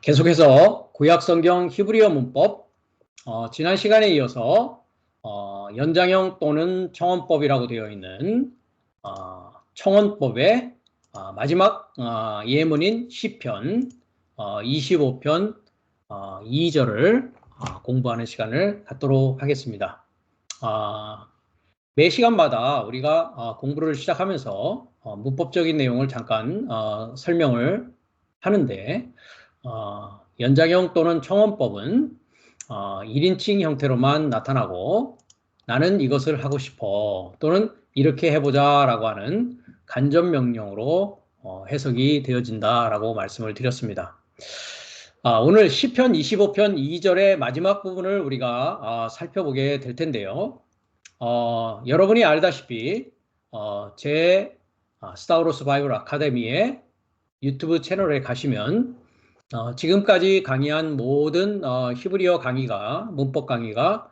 계속해서 구약성경 히브리어 문법, 지난 시간에 이어서 연장형 또는 청원법이라고 되어 있는 청원법의 마지막 예문인 시편 25편 2절을 공부하는 시간을 갖도록 하겠습니다. 매 시간마다 우리가 공부를 시작하면서 문법적인 내용을 잠깐 설명을 하는데 연장형 또는 청원법은 1인칭 형태로만 나타나고 나는 이것을 하고 싶어 또는 이렇게 해보자 라고 하는 간접 명령으로 해석이 되어진다라고 말씀을 드렸습니다. 오늘 시편 25편 2절의 마지막 부분을 우리가 살펴보게 될 텐데요. 여러분이 알다시피 제 스타우로스 바이블 아카데미의 유튜브 채널에 가시면 지금까지 강의한 모든 히브리어 강의가 문법 강의가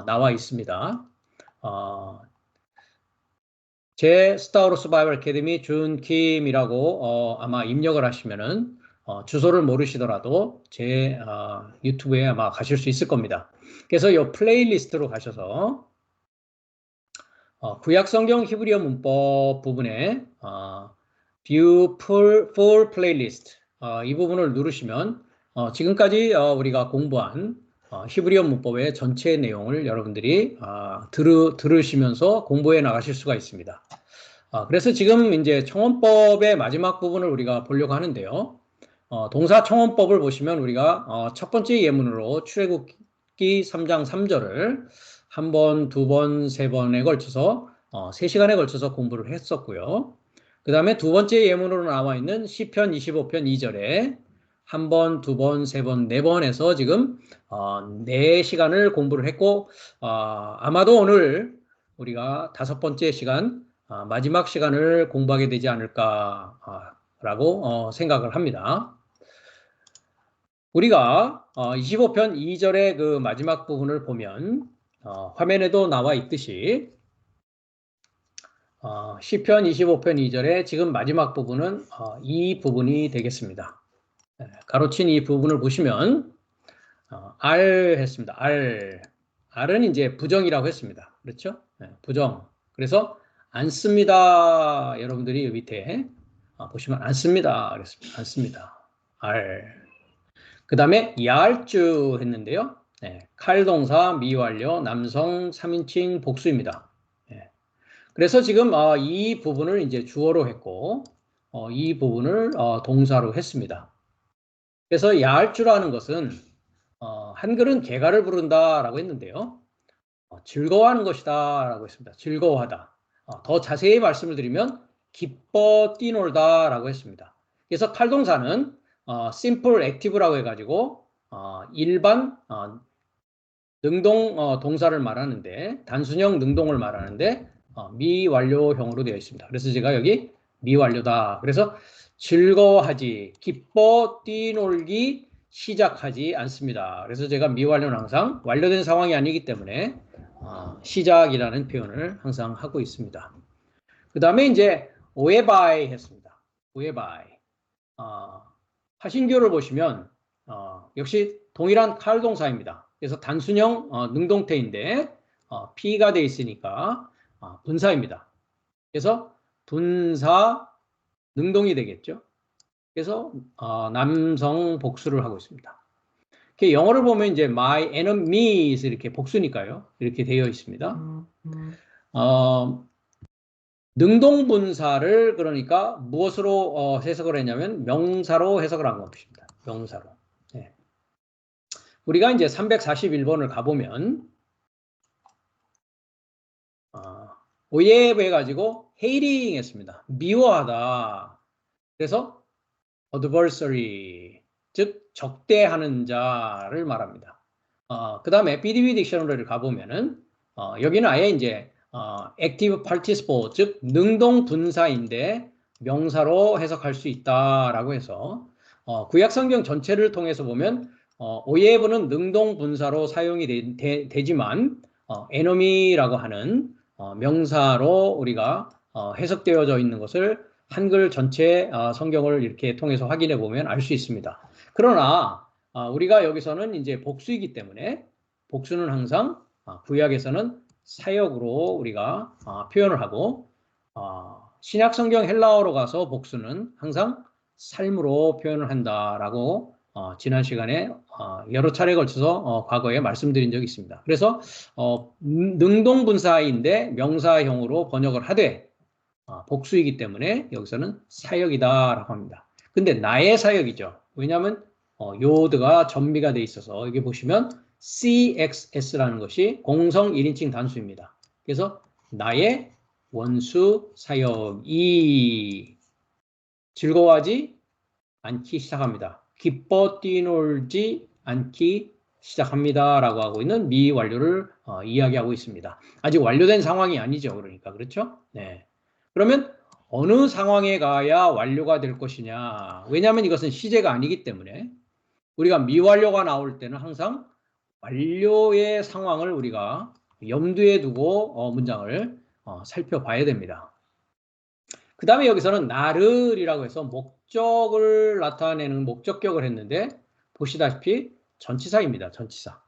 나와 있습니다. 제 스타우로스 바이블 아카데미 준킴이라고 아마 입력을 하시면은 주소를 모르시더라도 제 유튜브에 아마 가실 수 있을 겁니다. 그래서 이 플레이리스트로 가셔서 구약성경 히브리어 문법 부분에 View Full Playlist 이 부분을 누르시면 지금까지 우리가 공부한 히브리어 문법의 전체 내용을 여러분들이 들으시면서 공부해 나가실 수가 있습니다. 그래서 지금 이제 청원법의 마지막 부분을 우리가 보려고 하는데요. 동사 청원법을 보시면 우리가 첫 번째 예문으로 출애굽기 3장 3절을 한 번, 두 번, 세 번에 걸쳐서 3시간에 걸쳐서 공부를 했었고요. 그 다음에 두 번째 예문으로 나와 있는 시편 25편 2절에 한 번, 두 번, 세 번, 네 번에서 지금 4시간을 공부를 했고 아마도 오늘 우리가 5번째 시간 마지막 시간을 공부하게 되지 않을까라고 생각을 합니다. 우리가 25편 2절의 그 마지막 부분을 보면 화면에도 나와 있듯이 시편 25편 2절의 지금 마지막 부분은 이 부분이 되겠습니다. 가로친 이 부분을 보시면 R 했습니다. R은 이제 부정이라고 했습니다. 그렇죠? 부정. 그래서 안 씁니다. 여러분들이 밑에 보시면 안 씁니다. 그랬습니다. 안 씁니다. R. 그 다음에 야알주 했는데요. 칼동사 미완료 남성 3인칭 복수입니다. 그래서 지금 이 부분을 이제 주어로 했고 이 부분을 동사로 했습니다. 그래서 야알주라는 것은 한글은 개가를 부른다라고 했는데요. 즐거워하는 것이다라고 했습니다. 즐거워하다. 더 자세히 말씀을 드리면 기뻐 뛰놀다라고 했습니다. 그래서 칼동사는 simple active라고 해가지고 일반 능동 동사를 말하는데 단순형 능동을 말하는데 미완료형으로 되어 있습니다. 그래서 제가 여기 미완료다. 그래서 즐거워하지, 기뻐 뛰놀기 시작하지 않습니다. 그래서 제가 미완료는 항상 완료된 상황이 아니기 때문에 시작이라는 표현을 항상 하고 있습니다. 그 다음에 이제 오에바이 했습니다. 오에바이. 하신교를 보시면 역시 동일한 칼동사입니다. 그래서 단순형 능동태인데 P가 돼 있으니까 분사입니다. 그래서 분사 능동이 되겠죠. 그래서 남성 복수를 하고 있습니다. 영어를 보면 이제 my enemies 이렇게 복수니까요. 이렇게 되어 있습니다. 능동 분사를 그러니까 무엇으로 해석을 했냐면 명사로 해석을 한 것입니다. 명사로. 우리가 이제 341번을 가보면 오예브 해가지고 hating 했습니다. 미워하다. 그래서 adversary 즉 적대하는 자를 말합니다. 그 다음에 BDB 딕셔너리를 가보면은 여기는 아예 이제 active participle 즉 능동 분사인데 명사로 해석할 수 있다라고 해서 구약 성경 전체를 통해서 보면 오예브는 능동 분사로 사용이 되지만 enemy라고 하는 명사로 우리가 해석되어져 있는 것을 한글 전체 성경을 이렇게 통해서 확인해 보면 알 수 있습니다. 그러나 우리가 여기서는 이제 복수이기 때문에 복수는 항상 구약에서는 사역으로 우리가 표현을 하고 신약 성경 헬라어로 가서 복수는 항상 삶으로 표현을 한다라고 지난 시간에 여러 차례 걸쳐서 과거에 말씀드린 적이 있습니다. 그래서 능동분사인데 명사형으로 번역을 하되 복수이기 때문에 여기서는 사역이다라고 합니다. 근데 나의 사역이죠. 왜냐하면 요드가 전미가 돼 있어서 여기 보시면 CXS라는 것이 공성 1인칭 단수입니다. 그래서 나의 원수 사역이 즐거워하지 않기 시작합니다. 기뻐 뛰놀지 않기 시작합니다. 라고 하고 있는 미완료를 이야기하고 있습니다. 아직 완료된 상황이 아니죠. 그러니까 그렇죠? 네. 그러면 어느 상황에 가야 완료가 될 것이냐. 왜냐하면 이것은 시제가 아니기 때문에 우리가 미완료가 나올 때는 항상 완료의 상황을 우리가 염두에 두고 문장을 살펴봐야 됩니다. 그 다음에 여기서는 나를이라고 해서 목적을 나타내는 목적격을 했는데 보시다시피 전치사입니다. 전치사.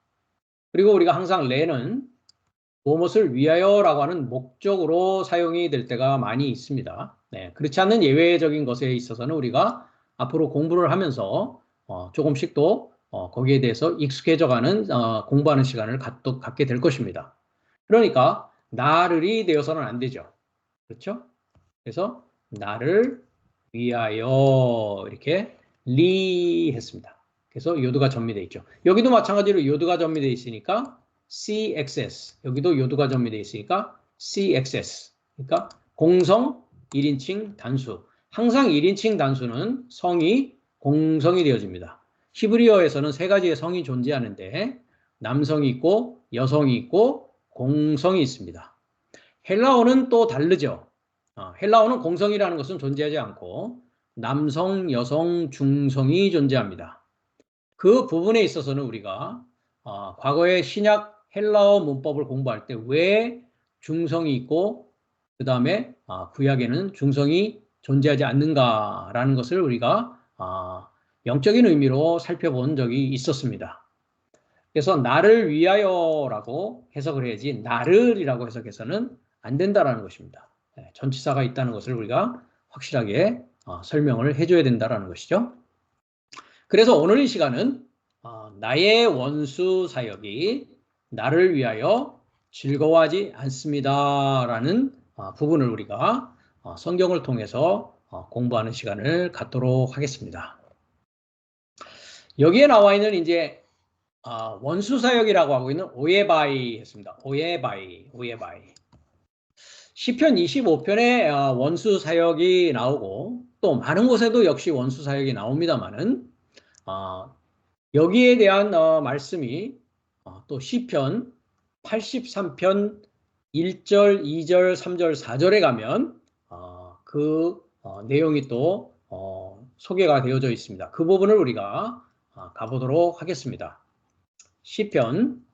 그리고 우리가 항상 레는 무엇을 위하여라고 하는 목적으로 사용이 될 때가 많이 있습니다. 네, 그렇지 않는 예외적인 것에 있어서는 우리가 앞으로 공부를 하면서 조금씩 또 거기에 대해서 익숙해져가는 공부하는 시간을 갖게 될 것입니다. 그러니까 나를이 되어서는 안 되죠. 그렇죠? 그래서 나를 위하여 이렇게 리 했습니다. 그래서 요드가 전미되어 있죠. 여기도 마찬가지로 요드가 전미되어 있으니까 CXS. 여기도 요드가 전미되어 있으니까 CXS. 그러니까 공성 1인칭 단수. 항상 1인칭 단수는 성이 공성이 되어집니다. 히브리어에서는 세 가지의 성이 존재하는데 남성이 있고 여성이 있고 공성이 있습니다. 헬라어는 또 다르죠. 헬라어는 공성이라는 것은 존재하지 않고 남성, 여성, 중성이 존재합니다. 그 부분에 있어서는 우리가 과거의 신약 헬라어 문법을 공부할 때 왜 중성이 있고 그 다음에 구약에는 중성이 존재하지 않는가라는 것을 우리가 영적인 의미로 살펴본 적이 있었습니다. 그래서 나를 위하여라고 해석을 해야지 나를이라고 해석해서는 안 된다라는 것입니다. 전치사가 있다는 것을 우리가 확실하게 설명을 해줘야 된다라는 것이죠. 그래서 오늘 이 시간은 나의 원수 사역이 나를 위하여 즐거워하지 않습니다라는 부분을 우리가 성경을 통해서 공부하는 시간을 갖도록 하겠습니다. 여기에 나와 있는 이제 원수 사역이라고 하고 있는 오예바이 했습니다. 오예바이. 시편 25편에 원수 사역이 나오고 또 많은 곳에도 역시 원수 사역이 나옵니다만은 여기에 대한 말씀이 또 시편 83편 1절, 2절, 3절, 4절에 가면 그 내용이 또 소개가 되어져 있습니다. 그 부분을 우리가 가보도록 하겠습니다. 시편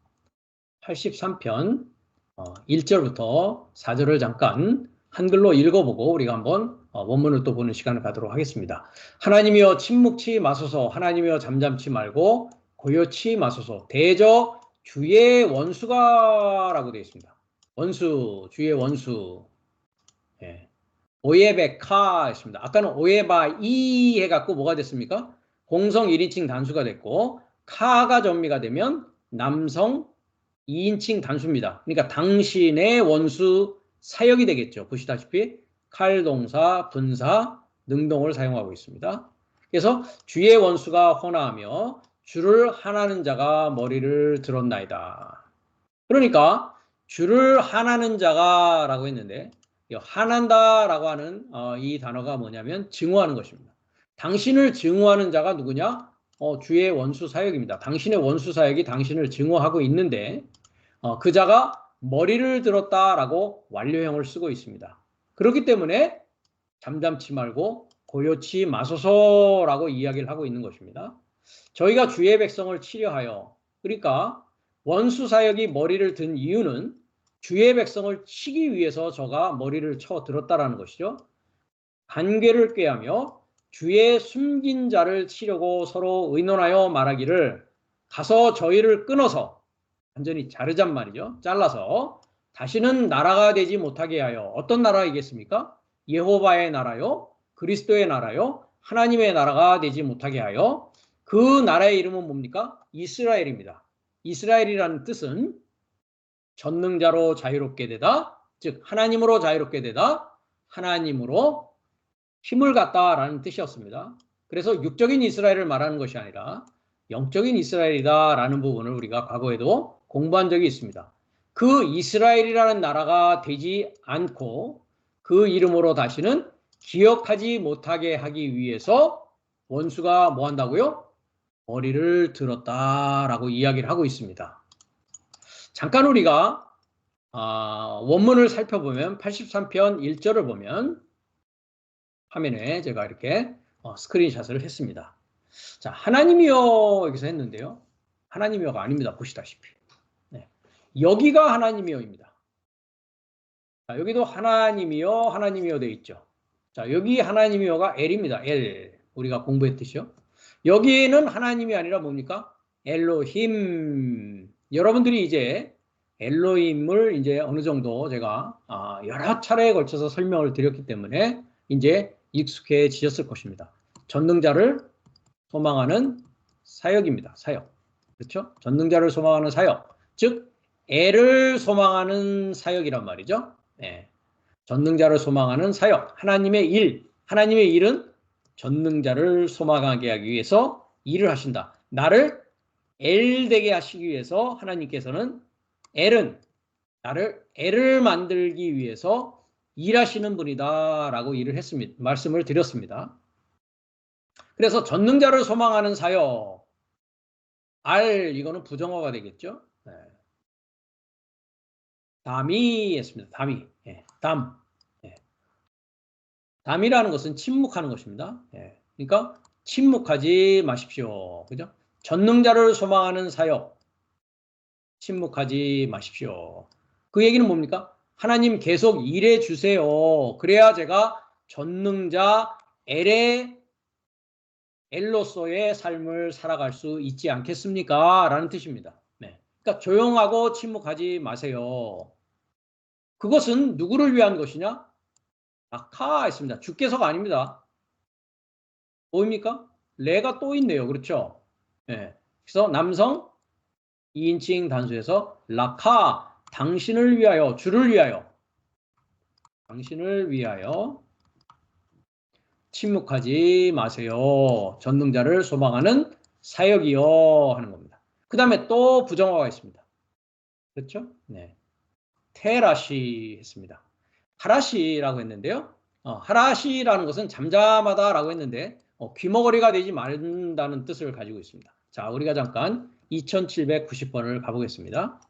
83편 1절부터 4절을 잠깐 한글로 읽어보고 우리가 한번 원문을 또 보는 시간을 갖도록 하겠습니다. 하나님이여 침묵치 마소서. 하나님이여 잠잠치 말고 고요치 마소서. 대저 주의 원수가 라고 되어 있습니다. 원수, 주의 원수. 예. 오예베카 했습니다. 아까는 오예바이 해갖고 뭐가 됐습니까? 공성 1인칭 단수가 됐고 카가 전미가 되면 남성 2인칭 단수입니다. 그러니까 당신의 원수 사역이 되겠죠. 보시다시피 칼동사, 분사, 능동을 사용하고 있습니다. 그래서 주의 원수가 헌화하며 주를 한하는 자가 머리를 들었나이다. 그러니까 주를 한하는 자가 라고 했는데 한한다라고 하는 이 단어가 뭐냐면 증오하는 것입니다. 당신을 증오하는 자가 누구냐? 주의 원수 사역입니다. 당신의 원수 사역이 당신을 증오하고 있는데 그 자가 머리를 들었다라고 완료형을 쓰고 있습니다. 그렇기 때문에 잠잠치 말고 고요치 마소서라고 이야기를 하고 있는 것입니다. 저희가 주의 백성을 치려하여 그러니까 원수 사역이 머리를 든 이유는 주의 백성을 치기 위해서 저가 머리를 쳐 들었다라는 것이죠. 관계를 꾀하며 주의 숨긴 자를 치려고 서로 의논하여 말하기를 가서 저희를 끊어서 완전히 자르잔 말이죠. 잘라서 다시는 나라가 되지 못하게 하여 어떤 나라이겠습니까? 여호와의 나라요, 그리스도의 나라요, 하나님의 나라가 되지 못하게 하여 그 나라의 이름은 뭡니까? 이스라엘입니다. 이스라엘이라는 뜻은 전능자로 자유롭게 되다, 즉 하나님으로 자유롭게 되다, 하나님으로 힘을 갖다라는 뜻이었습니다. 그래서 육적인 이스라엘을 말하는 것이 아니라 영적인 이스라엘이다라는 부분을 우리가 과거에도 공부한 적이 있습니다. 그 이스라엘이라는 나라가 되지 않고 그 이름으로 다시는 기억하지 못하게 하기 위해서 원수가 뭐 한다고요? 머리를 들었다라고 이야기를 하고 있습니다. 잠깐 우리가 원문을 살펴보면 83편 1절을 보면 화면에 제가 이렇게 스크린샷을 했습니다. 자, 하나님이여 여기서 했는데요. 하나님이여가 아닙니다. 보시다시피. 네. 여기가 하나님이여입니다. 자, 여기도 하나님이여, 하나님이여 되어 있죠. 자, 여기 하나님이여가 L입니다. L. 우리가 공부했듯이요. 여기에는 하나님이 아니라 뭡니까? 엘로힘. 여러분들이 이제 엘로힘을 이제 어느 정도 제가 여러 차례에 걸쳐서 설명을 드렸기 때문에 이제 익숙해지셨을 것입니다. 전능자를 소망하는 사역입니다. 사역. 그렇죠? 전능자를 소망하는 사역. 즉 애를 소망하는 사역이란 말이죠. 네. 전능자를 소망하는 사역. 하나님의 일. 하나님의 일은 전능자를 소망하게 하기 위해서 일을 하신다. 나를 엘 되게 하시기 위해서 하나님께서는 엘은 나를 엘을 만들기 위해서 일하시는 분이다라고 말씀을 드렸습니다. 그래서 전능자를 소망하는 사역, 알 이거는 부정어가 되겠죠. 네. 담이 했습니다. 담이, 예, 담. 예. 담이라는 것은 침묵하는 것입니다. 예. 그러니까 침묵하지 마십시오. 그죠? 전능자를 소망하는 사역, 침묵하지 마십시오. 그 얘기는 뭡니까? 하나님 계속 일해 주세요. 그래야 제가 전능자 엘로서의 삶을 살아갈 수 있지 않겠습니까? 라는 뜻입니다. 네. 그러니까 조용하고 침묵하지 마세요. 그것은 누구를 위한 것이냐? 아카 있습니다. 주께서가 아닙니다. 뭐입니까? 레가 또 있네요. 그렇죠? 네. 그래서 남성 2인칭 단수에서 라카 당신을 위하여, 주를 위하여, 당신을 위하여 침묵하지 마세요. 전능자를 소망하는 사역이요 하는 겁니다. 그 다음에 또 부정어가 있습니다. 그렇죠? 네. 테라시 했습니다. 하라시라고 했는데요. 하라시라는 것은 잠잠하다라고 했는데 귀머거리가 되지 말는다는 뜻을 가지고 있습니다. 자, 우리가 잠깐 2790번을 가보겠습니다.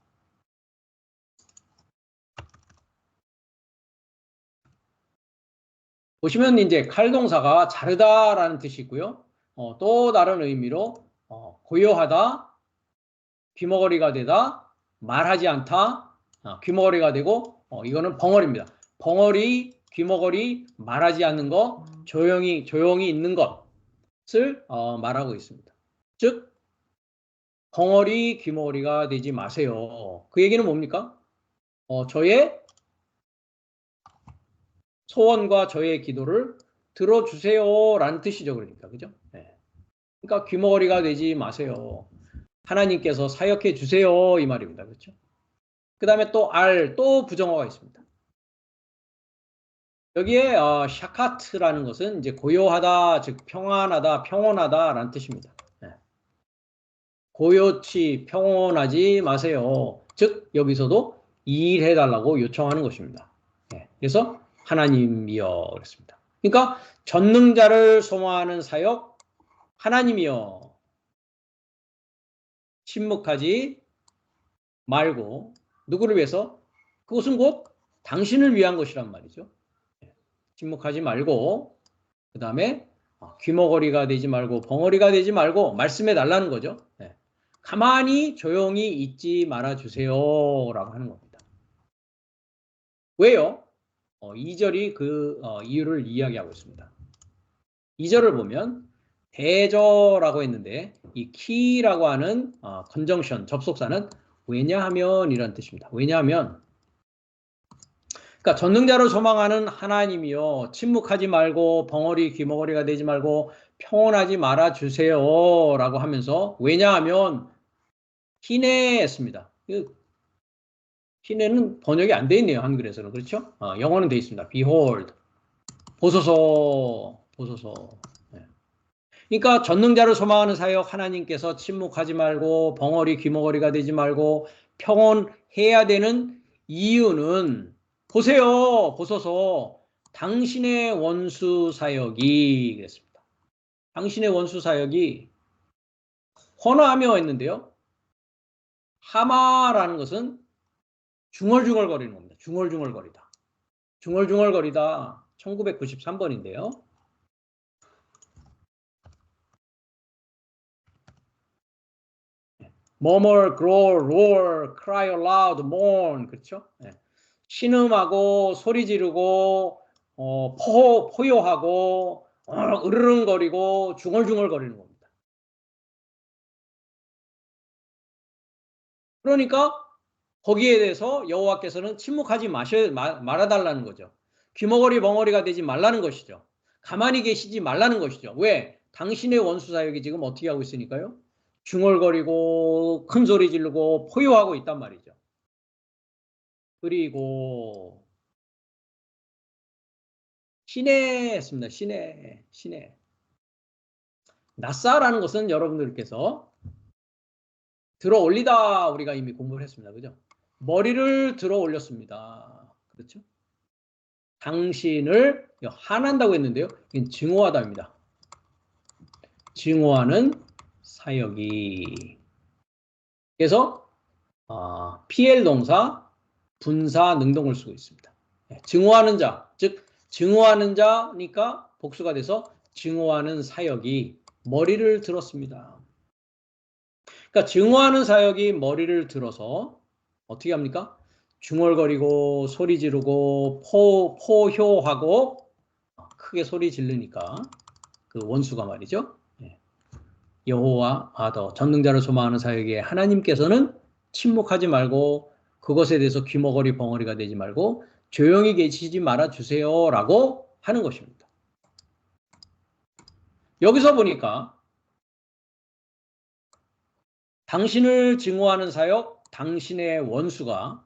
보시면 이제 칼동사가 자르다라는 뜻이 있고요. 또 다른 의미로 고요하다, 귀머거리가 되다, 말하지 않다, 귀머거리가 되고 이거는 벙어리입니다. 벙어리, 귀머거리, 말하지 않는 것, 조용히 있는 것을 말하고 있습니다. 즉 벙어리, 귀머거리가 되지 마세요. 그 얘기는 뭡니까? 저의 소원과 저의 기도를 들어주세요 라는 뜻이죠. 그러니까 그죠? 네. 그러니까 귀머거리가 되지 마세요. 하나님께서 사역해 주세요 이 말입니다. 그렇죠? 그 다음에 또 부정어가 있습니다. 여기에 샤카트라는 것은 이제 고요하다, 즉 평안하다, 평온하다라는 뜻입니다. 네. 고요치 평온하지 마세요. 즉 여기서도 일해달라고 요청하는 것입니다. 네. 그래서 하나님이여 그랬습니다. 그러니까 전능자를 소망하는 사역 하나님이여 침묵하지 말고 누구를 위해서? 그것은 곧 당신을 위한 것이란 말이죠. 침묵하지 말고 그 다음에 귀머거리가 되지 말고 벙어리가 되지 말고 말씀해 달라는 거죠. 네. 가만히 조용히 있지 말아주세요 라고 하는 겁니다. 왜요? 2절이 그 이유를 이야기하고 있습니다. 2절을 보면 대저라고 했는데 이 키라고 하는 conjunction 접속사는 왜냐하면 이런 뜻입니다. 왜냐하면 그러니까 전능자를 소망하는 하나님이요 침묵하지 말고 벙어리 귀머거리가 되지 말고 평온하지 말아 주세요라고 하면서 왜냐하면 희내했습니다. 희내는 번역이 안 돼 있네요. 한글에서는 그렇죠? 영어는 돼 있습니다. Behold 보소서 보소서. 네. 그러니까 전능자를 소망하는 사역 하나님께서 침묵하지 말고 벙어리 귀머거리가 되지 말고 평온해야 되는 이유는 보세요. 보소서 당신의 원수 사역이 그랬습니다. 당신의 원수 사역이 헌화하며 했는데요. 하마라는 것은 중얼중얼거리는 겁니다. 중얼중얼거리다. 중얼중얼거리다. 1993번인데요. murmur, growl, roar, cry aloud, mourn. 그렇죠? 네. 신음하고 소리 지르고 포효하고 으르렁거리고 중얼중얼거리는 겁니다. 그러니까 거기에 대해서 여호와께서는 침묵하지 말아달라는 거죠. 귀머거리 벙어리가 되지 말라는 것이죠. 가만히 계시지 말라는 것이죠. 왜? 당신의 원수 사역이 지금 어떻게 하고 있으니까요? 중얼거리고 큰 소리 지르고 포효하고 있단 말이죠. 그리고 시내했습니다. 시내. 낫사라는 것은 여러분들께서 들어 올리다 우리가 이미 공부를 했습니다. 그죠? 머리를 들어 올렸습니다. 그렇죠? 당신을 한한다고 했는데요. 이건 증오하다입니다. 증오하는 사역이. 그래서 PL 동사 분사 능동을 쓰고 있습니다. 증오하는 자, 즉 증오하는 자니까 복수가 돼서 증오하는 사역이 머리를 들었습니다. 그러니까 증오하는 사역이 머리를 들어서 어떻게 합니까? 중얼거리고 소리 지르고 포효하고 크게 소리 지르니까 그 원수가 말이죠. 여호와 더 전능자를 소망하는 사역에 하나님께서는 침묵하지 말고 그것에 대해서 귀머거리 벙어리가 되지 말고 조용히 계시지 말아 주세요라고 하는 것입니다. 여기서 보니까 당신을 증오하는 사역, 당신의 원수가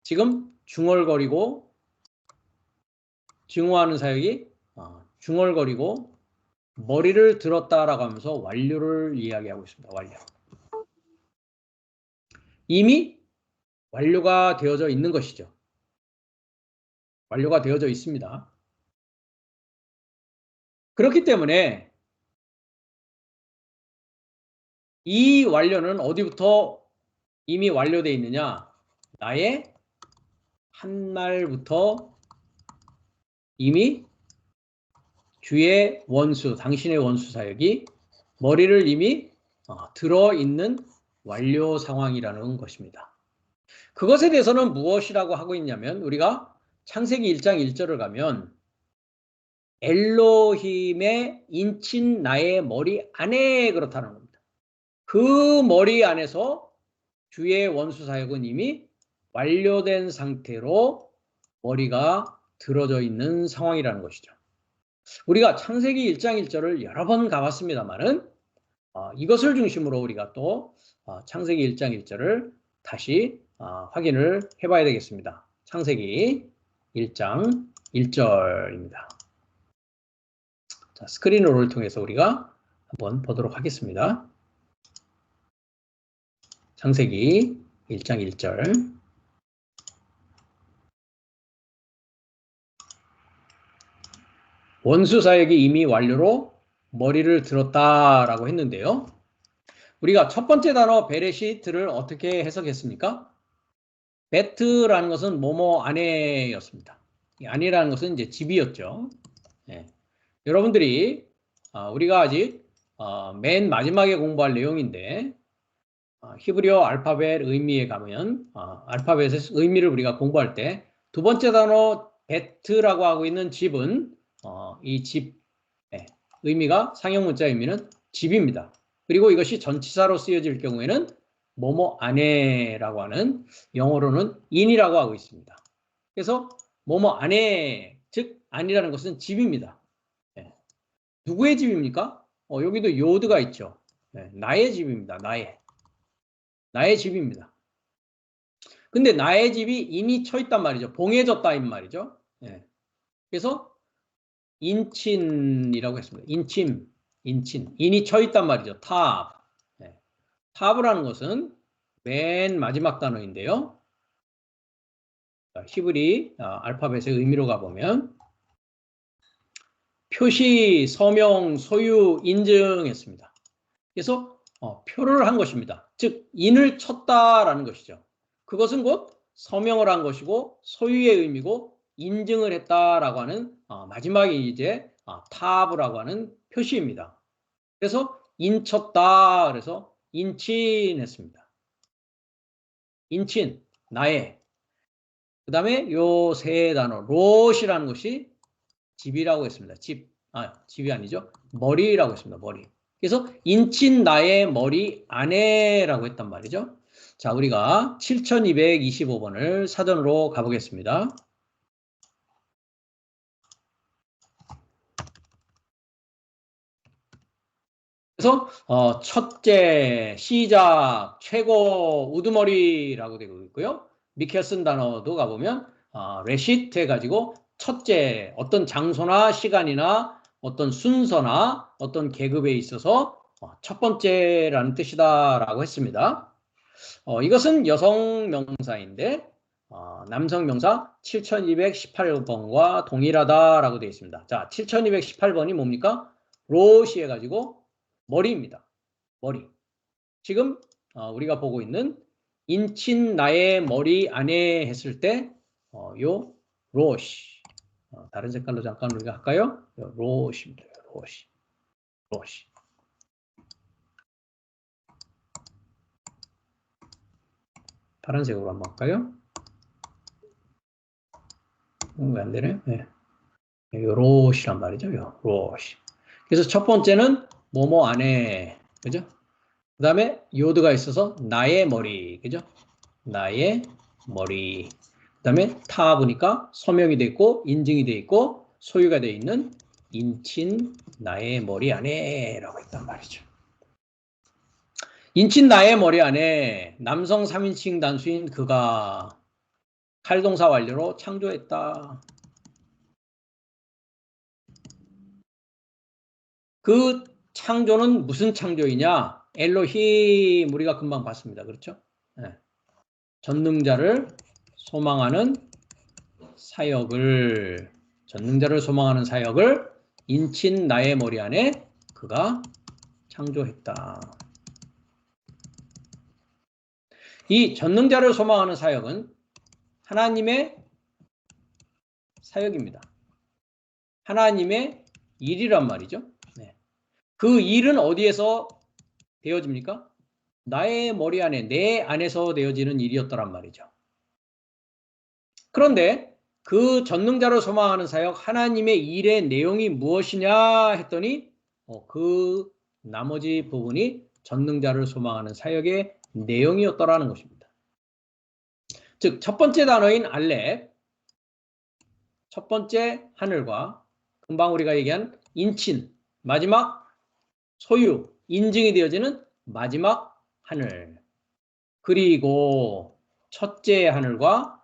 지금 중얼거리고 증오하는 사역이 중얼거리고 머리를 들었다라고 하면서 완료를 이야기하고 있습니다. 완료. 이미 완료가 되어져 있는 것이죠. 완료가 되어져 있습니다. 그렇기 때문에 이 완료는 어디부터 이미 완료되어 있느냐? 나의 한 날부터 이미 주의 원수, 당신의 원수 사역이 머리를 이미 들어있는 완료 상황이라는 것입니다. 그것에 대해서는 무엇이라고 하고 있냐면 우리가 창세기 1장 1절을 가면 엘로힘의 인친 나의 머리 안에 그렇다는 겁니다. 그 머리 안에서 주의 원수 사역은 이미 완료된 상태로 머리가 들어져 있는 상황이라는 것이죠. 우리가 창세기 1장 1절을 여러 번 가봤습니다만은 이것을 중심으로 우리가 또 창세기 1장 1절을 다시 확인을 해봐야 되겠습니다. 창세기 1장 1절입니다. 자, 스크린으로를 통해서 우리가 한번 보도록 하겠습니다. 창세기 1장 1절. 원수 사역이 이미 완료로 머리를 들었다라고 했는데요. 우리가 첫 번째 단어 베레시트를 어떻게 해석했습니까? 베트라는 것은 뭐뭐 안에였습니다. 이 안이라는 것은 이제 집이었죠. 네. 여러분들이 우리가 아직 맨 마지막에 공부할 내용인데 히브리어 알파벳 의미에 가면 알파벳의 의미를 우리가 공부할 때 두 번째 단어 배트라고 하고 있는 집은 이 집 의미가 상형 문자 의미는 집입니다. 그리고 이것이 전치사로 쓰여질 경우에는 뭐뭐 안에라고 하는 영어로는 in이라고 하고 있습니다. 그래서 뭐뭐 안에 즉 안이라는 것은 집입니다. 누구의 집입니까? 여기도 요드가 있죠. 나의 집입니다. 나의 집입니다. 근데 나의 집이 인이 쳐 있단 말이죠. 봉해졌다 이 말이죠. 그래서 인친이라고 했습니다. 인친. 인이 쳐 있단 말이죠. 탑. 탑이라는 것은 맨 마지막 단어인데요. 히브리 알파벳의 의미로 가보면 표시, 서명, 소유, 인증했습니다. 그래서 표를 한 것입니다. 즉 인을 쳤다라는 것이죠. 그것은 곧 서명을 한 것이고 소유의 의미고 인증을 했다라고 하는 마지막이 이제 타브라고 하는 표시입니다. 그래서 인쳤다 그래서 인친했습니다. 인친 나의 그 다음에 요 세 단어 롯이라는 것이 집이라고 했습니다. 집이 아니죠. 머리라고 했습니다. 머리. 그래서 인친 나의 머리 안에라고 했단 말이죠. 자, 우리가 7225번을 사전으로 가보겠습니다. 그래서 첫째, 시작, 최고, 우두머리라고 되고 있고요. 미케 쓴 단어도 가보면 레시트 해가지고 첫째, 어떤 장소나 시간이나 어떤 순서나 어떤 계급에 있어서 첫 번째라는 뜻이다라고 했습니다. 이것은 여성 명사인데 남성 명사 7218번과 동일하다라고 되어 있습니다. 자, 7218번이 뭡니까? 롯이 해가지고 머리입니다. 머리. 지금 우리가 보고 있는 인친 나의 머리 안에 했을 때 요 롯이 다른 색깔로 잠깐 우리가 할까요? 롯입니다. 롯이. 파란색으로 한번 할까요? 왜 안 되네? 네. 요 롯이란 말이죠. 요 롯이. 그래서 첫 번째는 뭐뭐 안에, 그죠? 그 다음에 요드가 있어서 나의 머리, 그죠? 나의 머리. 그 다음에 타 보니까 서명이 돼 있고 인증이 돼 있고 소유가 돼 있는 인친 나의 머리 안에라고 했단 말이죠. 인친 나의 머리 안에 남성 3인칭 단수인 그가 칼동사 완료로 창조했다. 그 창조는 무슨 창조이냐? 엘로힘 우리가 금방 봤습니다. 그렇죠? 네. 전능자를 소망하는 사역을 인친 나의 머리 안에 그가 창조했다. 이 전능자를 소망하는 사역은 하나님의 사역입니다. 하나님의 일이란 말이죠. 네. 그 일은 어디에서 되어집니까? 나의 머리 안에, 내 안에서 되어지는 일이었더란 말이죠. 그런데 그 전능자를 소망하는 사역, 하나님의 일의 내용이 무엇이냐 했더니 그 나머지 부분이 전능자를 소망하는 사역의 내용이었더라는 것입니다. 즉, 첫 번째 단어인 알렙, 첫 번째 하늘과 금방 우리가 얘기한 인친, 마지막 소유, 인증이 되어지는 마지막 하늘, 그리고 첫째 하늘과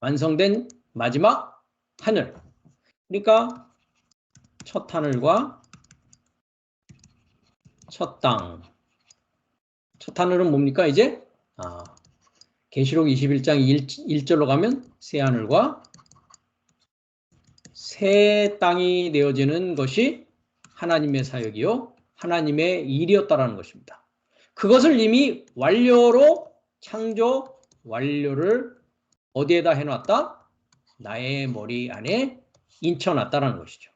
완성된 마지막 하늘. 그러니까 첫 하늘과 첫 땅. 첫 하늘은 뭡니까 이제? 계시록 21장 1절로 가면 새 하늘과 새 땅이 되어지는 것이 하나님의 사역이요 하나님의 일이었다라는 것입니다. 그것을 이미 완료로 창조 완료를 어디에다 해놨다? 나의 머리 안에 인쳐놨다는 것이죠.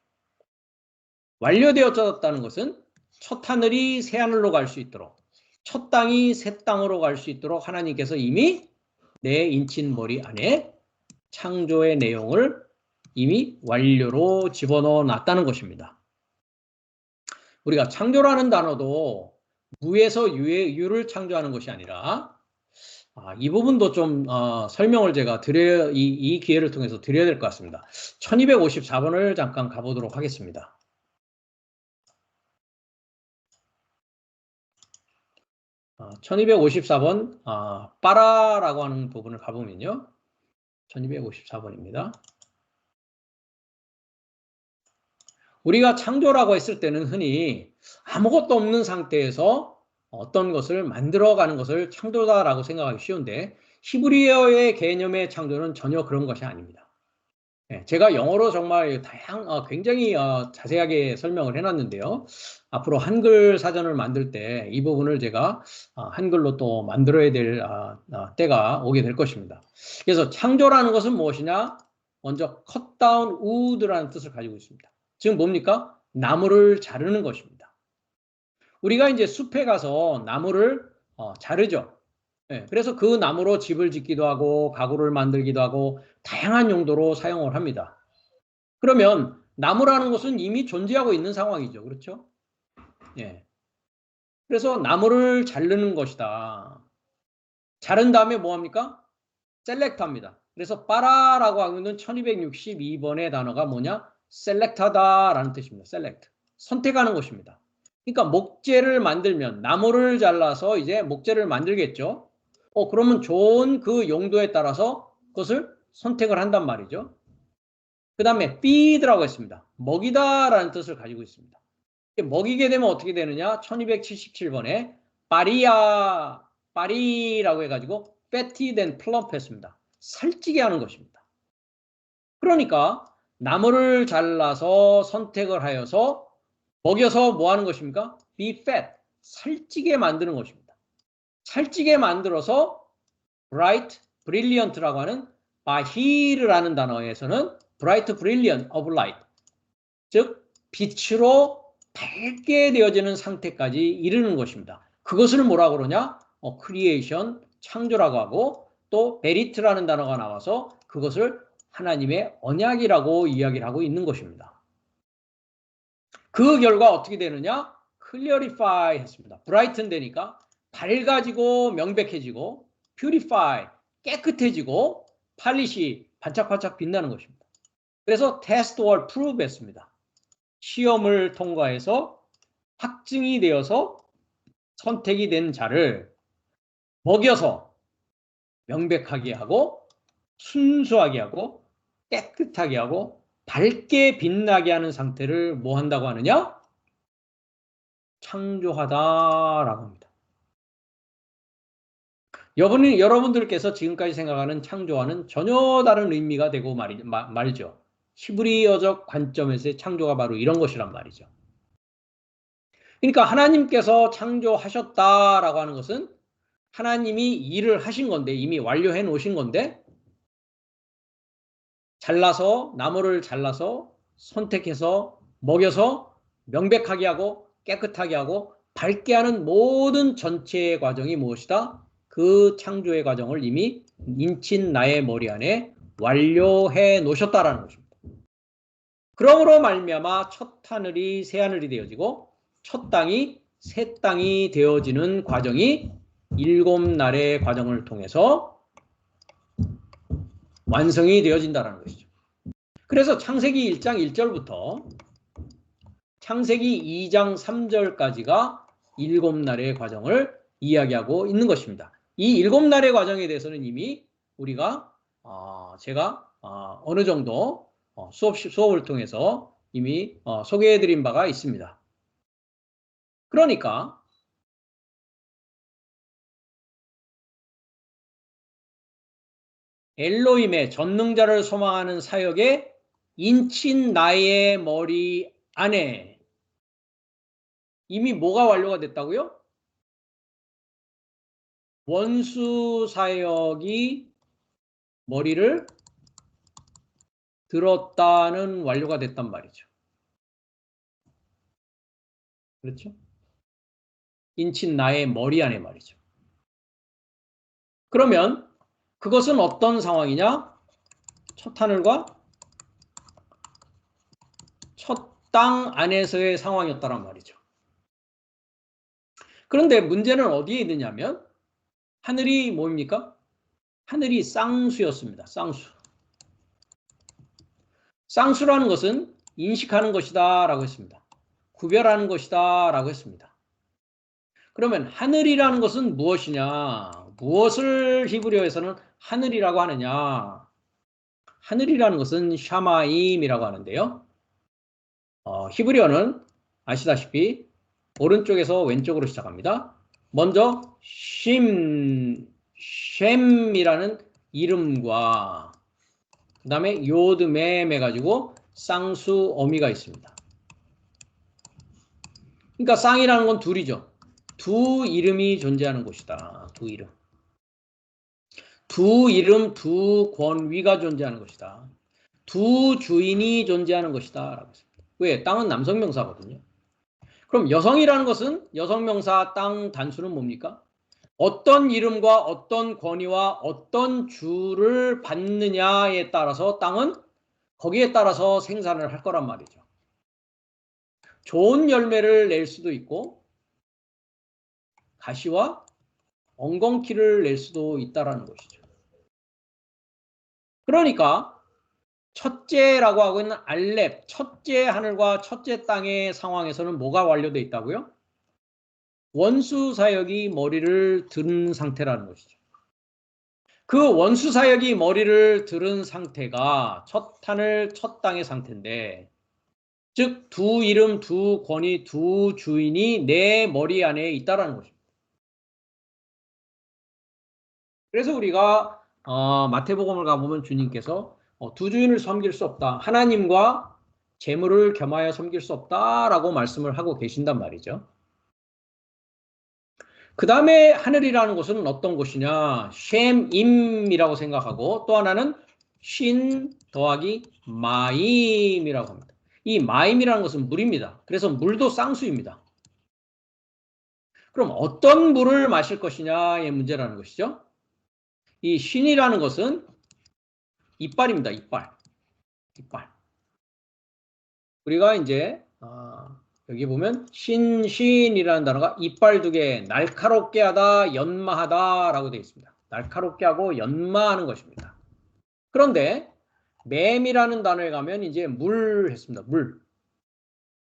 완료되어졌다는 것은 첫 하늘이 새 하늘로 갈 수 있도록 첫 땅이 새 땅으로 갈 수 있도록 하나님께서 이미 내 인친 머리 안에 창조의 내용을 이미 완료로 집어넣어 놨다는 것입니다. 우리가 창조라는 단어도 무에서 유를 창조하는 것이 아니라 이 부분도 좀 설명을 제가 이 기회를 통해서 드려야 될 것 같습니다. 1254번을 잠깐 가보도록 하겠습니다. 1254번 빠라라고 하는 부분을 가보면요. 1254번입니다. 우리가 창조라고 했을 때는 흔히 아무것도 없는 상태에서 어떤 것을 만들어가는 것을 창조다라고 생각하기 쉬운데 히브리어의 개념의 창조는 전혀 그런 것이 아닙니다. 제가 영어로 정말 굉장히 자세하게 설명을 해놨는데요. 앞으로 한글 사전을 만들 때 이 부분을 제가 한글로 또 만들어야 될 때가 오게 될 것입니다. 그래서 창조라는 것은 무엇이냐? 먼저 cut down wood라는 뜻을 가지고 있습니다. 지금 뭡니까? 나무를 자르는 것입니다. 우리가 이제 숲에 가서 나무를 자르죠. 그래서 그 나무로 집을 짓기도 하고 가구를 만들기도 하고 다양한 용도로 사용을 합니다. 그러면 나무라는 것은 이미 존재하고 있는 상황이죠. 그렇죠? 그래서 나무를 자르는 것이다. 자른 다음에 뭐 합니까? 셀렉트 합니다. 그래서 빠라라고 하고 있는 1262번의 단어가 뭐냐? 셀렉트하다라는 뜻입니다. 셀렉트. 선택하는 것입니다. 그러니까 목재를 만들면 나무를 잘라서 이제 목재를 만들겠죠. 그러면 좋은 그 용도에 따라서 그것을 선택을 한단 말이죠. 그 다음에 feed라고 했습니다. 먹이다라는 뜻을 가지고 있습니다. 먹이게 되면 어떻게 되느냐? 1277번에 파리라고 해가지고 fatted and plump 했습니다. 살찌게 하는 것입니다. 그러니까 나무를 잘라서 선택을 하여서 먹여서 뭐 하는 것입니까? be fat, 살찌게 만드는 것입니다. 살찌게 만들어서 bright, brilliant라고 하는 바히르라는 단어에서는 bright, brilliant of light, 즉 빛으로 밝게 되어지는 상태까지 이르는 것입니다. 그것을 뭐라고 그러냐? creation, 창조라고 하고 또 베리트라는 단어가 나와서 그것을 하나님의 언약이라고 이야기를 하고 있는 것입니다. 그 결과 어떻게 되느냐? clarify 했습니다. brighten 되니까 밝아지고 명백해지고 purify 깨끗해지고 팔릿이 반짝반짝 빛나는 것입니다. 그래서 test or prove 했습니다. 시험을 통과해서 확증이 되어서 선택이 된 자를 먹여서 명백하게 하고 순수하게 하고 깨끗하게 하고 밝게 빛나게 하는 상태를 뭐 한다고 하느냐? 창조하다라고 합니다. 여러분들께서 지금까지 생각하는 창조와는 전혀 다른 의미가 되고 말이죠. 히브리어적 관점에서의 창조가 바로 이런 것이란 말이죠. 그러니까 하나님께서 창조하셨다라고 하는 것은 하나님이 일을 하신 건데 이미 완료해 놓으신 건데 나무를 잘라서 선택해서 먹여서 명백하게 하고 깨끗하게 하고 밝게 하는 모든 전체의 과정이 무엇이다? 그 창조의 과정을 이미 인친 나의 머리 안에 완료해 놓으셨다라는 것입니다. 그러므로 말미암아 첫 하늘이 새 하늘이 되어지고 첫 땅이 새 땅이 되어지는 과정이 7날의 과정을 통해서 완성이 되어진다는 것이죠. 그래서 창세기 1장 1절부터 창세기 2장 3절까지가 7날의 과정을 이야기하고 있는 것입니다. 이 7날의 과정에 대해서는 이미 우리가 제가 어느 정도 수업을 통해서 이미 소개해드린 바가 있습니다. 그러니까 엘로힘의 전능자를 소망하는 사역에 인친 나의 머리 안에 이미 뭐가 완료가 됐다고요? 원수 사역이 머리를 들었다는 완료가 됐단 말이죠. 그렇죠? 인친 나의 머리 안에 말이죠. 그러면 그것은 어떤 상황이냐? 첫 하늘과 첫 땅 안에서의 상황이었다란 말이죠. 그런데 문제는 어디에 있느냐면 하늘이 뭡니까? 하늘이 쌍수였습니다. 쌍수. 쌍수라는 것은 인식하는 것이다 라고 했습니다. 구별하는 것이다 라고 했습니다. 그러면 하늘이라는 것은 무엇이냐? 무엇을 히브리어에서는 하늘이라고 하느냐? 하늘이라는 것은 샤마임이라고 하는데요. 히브리어는 아시다시피 오른쪽에서 왼쪽으로 시작합니다. 먼저 셈이라는 이름과 그 다음에 요드맴 해가지고 쌍수 어미가 있습니다. 그러니까 쌍이라는 건 둘이죠. 두 이름이 존재하는 곳이다. 두 이름. 두 이름, 두 권위가 존재하는 것이다. 두 주인이 존재하는 것이다. 라고 했습니다. 왜? 땅은 남성명사거든요. 그럼 여성이라는 것은 여성명사 땅 단수는 뭡니까? 어떤 이름과 어떤 권위와 어떤 주를 받느냐에 따라서 땅은 거기에 따라서 생산을 할 거란 말이죠. 좋은 열매를 낼 수도 있고 가시와 엉겅퀴를 낼 수도 있다는 것이죠. 그러니까 첫째라고 하고 있는 알렙, 첫째 하늘과 첫째 땅의 상황에서는 뭐가 완료되어 있다고요? 원수 사역이 머리를 든 상태라는 것이죠. 그 원수 사역이 머리를 들은 상태가 첫 하늘, 첫 땅의 상태인데, 즉 두 이름, 두 권위, 두 주인이 내 머리 안에 있다라는 것입니다. 그래서 우리가 마태복음을 가보면 주님께서 두 주인을 섬길 수 없다. 하나님과 재물을 겸하여 섬길 수 없다라고 말씀을 하고 계신단 말이죠. 그 다음에 하늘이라는 곳은 어떤 곳이냐? 셈임이라고 생각하고 또 하나는 신 더하기 마임이라고 합니다. 이 마임이라는 것은 물입니다. 그래서 물도 쌍수입니다. 그럼 어떤 물을 마실 것이냐의 문제라는 것이죠. 이 신이라는 것은 이빨입니다. 이빨. 우리가 이제 여기 보면 신이라는 단어가 이빨 두 개, 날카롭게 하다, 연마하다 라고 되어 있습니다. 날카롭게 하고 연마하는 것입니다. 그런데 맴이라는 단어에 가면 이제 물 했습니다.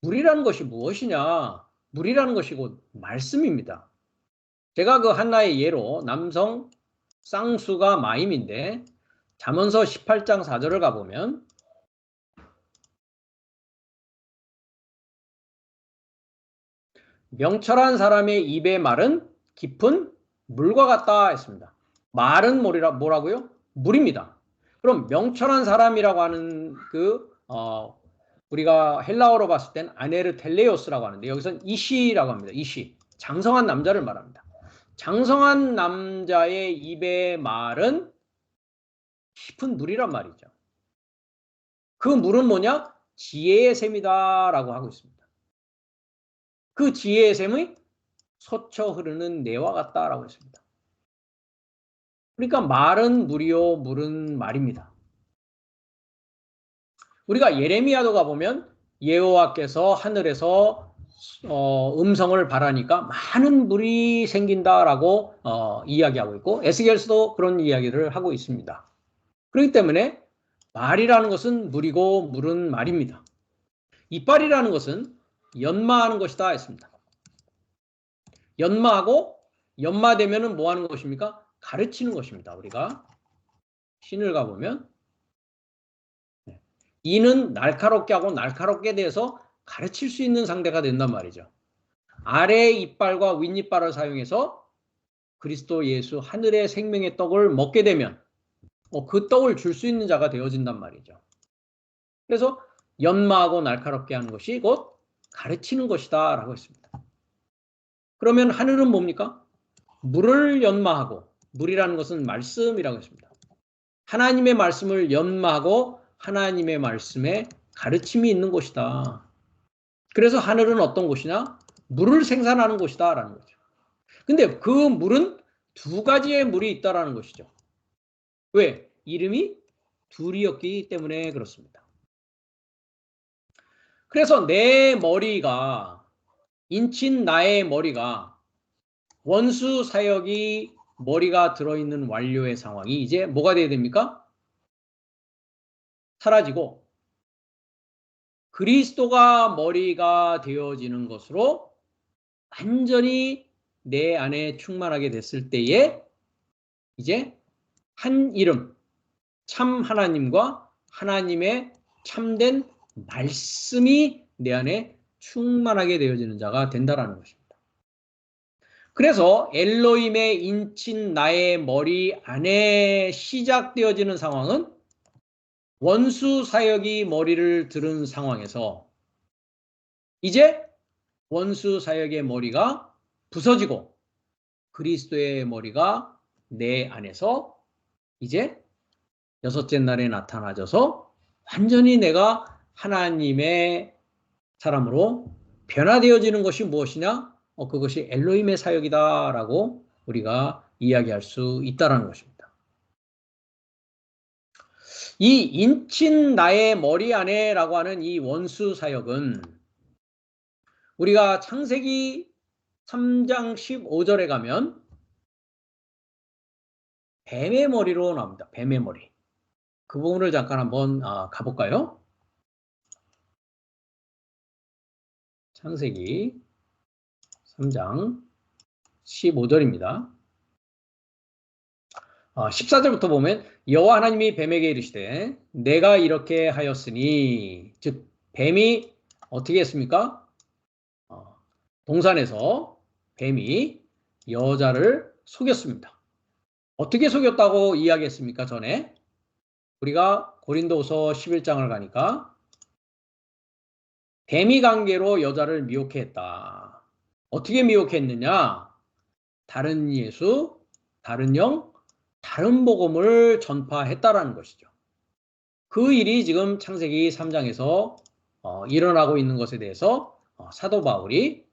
물이라는 것이 무엇이냐? 물이라는 것이 곧 말씀입니다. 제가 그 하나의 예로 남성 쌍수가 마임인데 잠언서 18장 4절을 가보면 명철한 사람의 입의 말은 깊은 물과 같다 했습니다. 말은 뭐라고요? 물입니다. 그럼 명철한 사람이라고 하는 우리가 헬라어로 봤을 땐 아네르텔레오스라고 하는데 여기서는 이시라고 합니다. 이시. 장성한 남자를 말합니다. 장성한 남자의 입의 말은 깊은 물이란 말이죠. 그 물은 뭐냐? 지혜의 샘이다라고 하고 있습니다. 그 지혜의 샘이 솟쳐 흐르는 내와 같다라고 했습니다. 그러니까 말은 물이요, 물은 말입니다. 우리가 예레미야도 가보면 여호와께서 하늘에서 음성을 발하니까 많은 물이 생긴다라고 이야기하고 있고 에스겔서도 그런 이야기를 하고 있습니다. 그렇기 때문에 말이라는 것은 물이고 물은 말입니다. 이빨이라는 것은 연마하는 것이다 했습니다. 연마하고 연마되면은 뭐 하는 것입니까? 가르치는 것입니다. 우리가 신을 가보면 이는 날카롭게 하고 날카롭게 돼서 가르칠 수 있는 상대가 된단 말이죠. 아래의 이빨과 윗이빨을 사용해서 그리스도 예수 하늘의 생명의 떡을 먹게 되면 그 떡을 줄 수 있는 자가 되어진단 말이죠. 그래서 연마하고 날카롭게 하는 것이 곧 가르치는 것이다 라고 했습니다. 그러면 하늘은 뭡니까? 물을 연마하고 물이라는 것은 말씀이라고 했습니다. 하나님의 말씀을 연마하고 하나님의 말씀에 가르침이 있는 곳이다. 그래서 하늘은 어떤 곳이냐? 물을 생산하는 곳이다 라는 거죠. 근데 그 물은 두 가지의 물이 있다라는 것이죠. 왜? 이름이 둘이었기 때문에 그렇습니다. 그래서 내 머리가, 인친 나의 머리가 원수 사역이 머리가 들어있는 완료의 상황이 이제 뭐가 돼야 됩니까? 사라지고 그리스도가 머리가 되어지는 것으로 완전히 내 안에 충만하게 됐을 때에 이제 한 이름, 참 하나님과 하나님의 참된 말씀이 내 안에 충만하게 되어지는 자가 된다라는 것입니다. 그래서 엘로힘의 인친 나의 머리 안에 시작되어지는 상황은 원수 사역이 머리를 들은 상황에서 이제 원수 사역의 머리가 부서지고 그리스도의 머리가 내 안에서 이제 여섯째 날에 나타나져서 완전히 내가 하나님의 사람으로 변화되어지는 것이 무엇이냐? 그것이 엘로힘의 사역이다라고 우리가 이야기할 수 있다는 것입니다. 이 인친 나의 머리 안에라고 하는 이 원수 사역은 우리가 창세기 3장 15절에 가면 뱀의 머리로 나옵니다. 뱀의 머리. 그 부분을 잠깐 한번 가볼까요? 창세기 3장 15절입니다. 14절부터 보면 여호와 하나님이 뱀에게 이르시되 내가 이렇게 하였으니, 즉 뱀이 어떻게 했습니까? 동산에서 뱀이 여자를 속였습니다. 어떻게 속였다고 이야기했습니까? 전에 우리가 고린도후서 11장을 가니까 뱀이 관계로 여자를 미혹해 했다. 어떻게 미혹했느냐? 다른 예수, 다른 영, 다른 복음을 전파했다라는 것이죠. 그 일이 지금 창세기 3장에서 일어나고 있는 것에 대해서 사도 바울이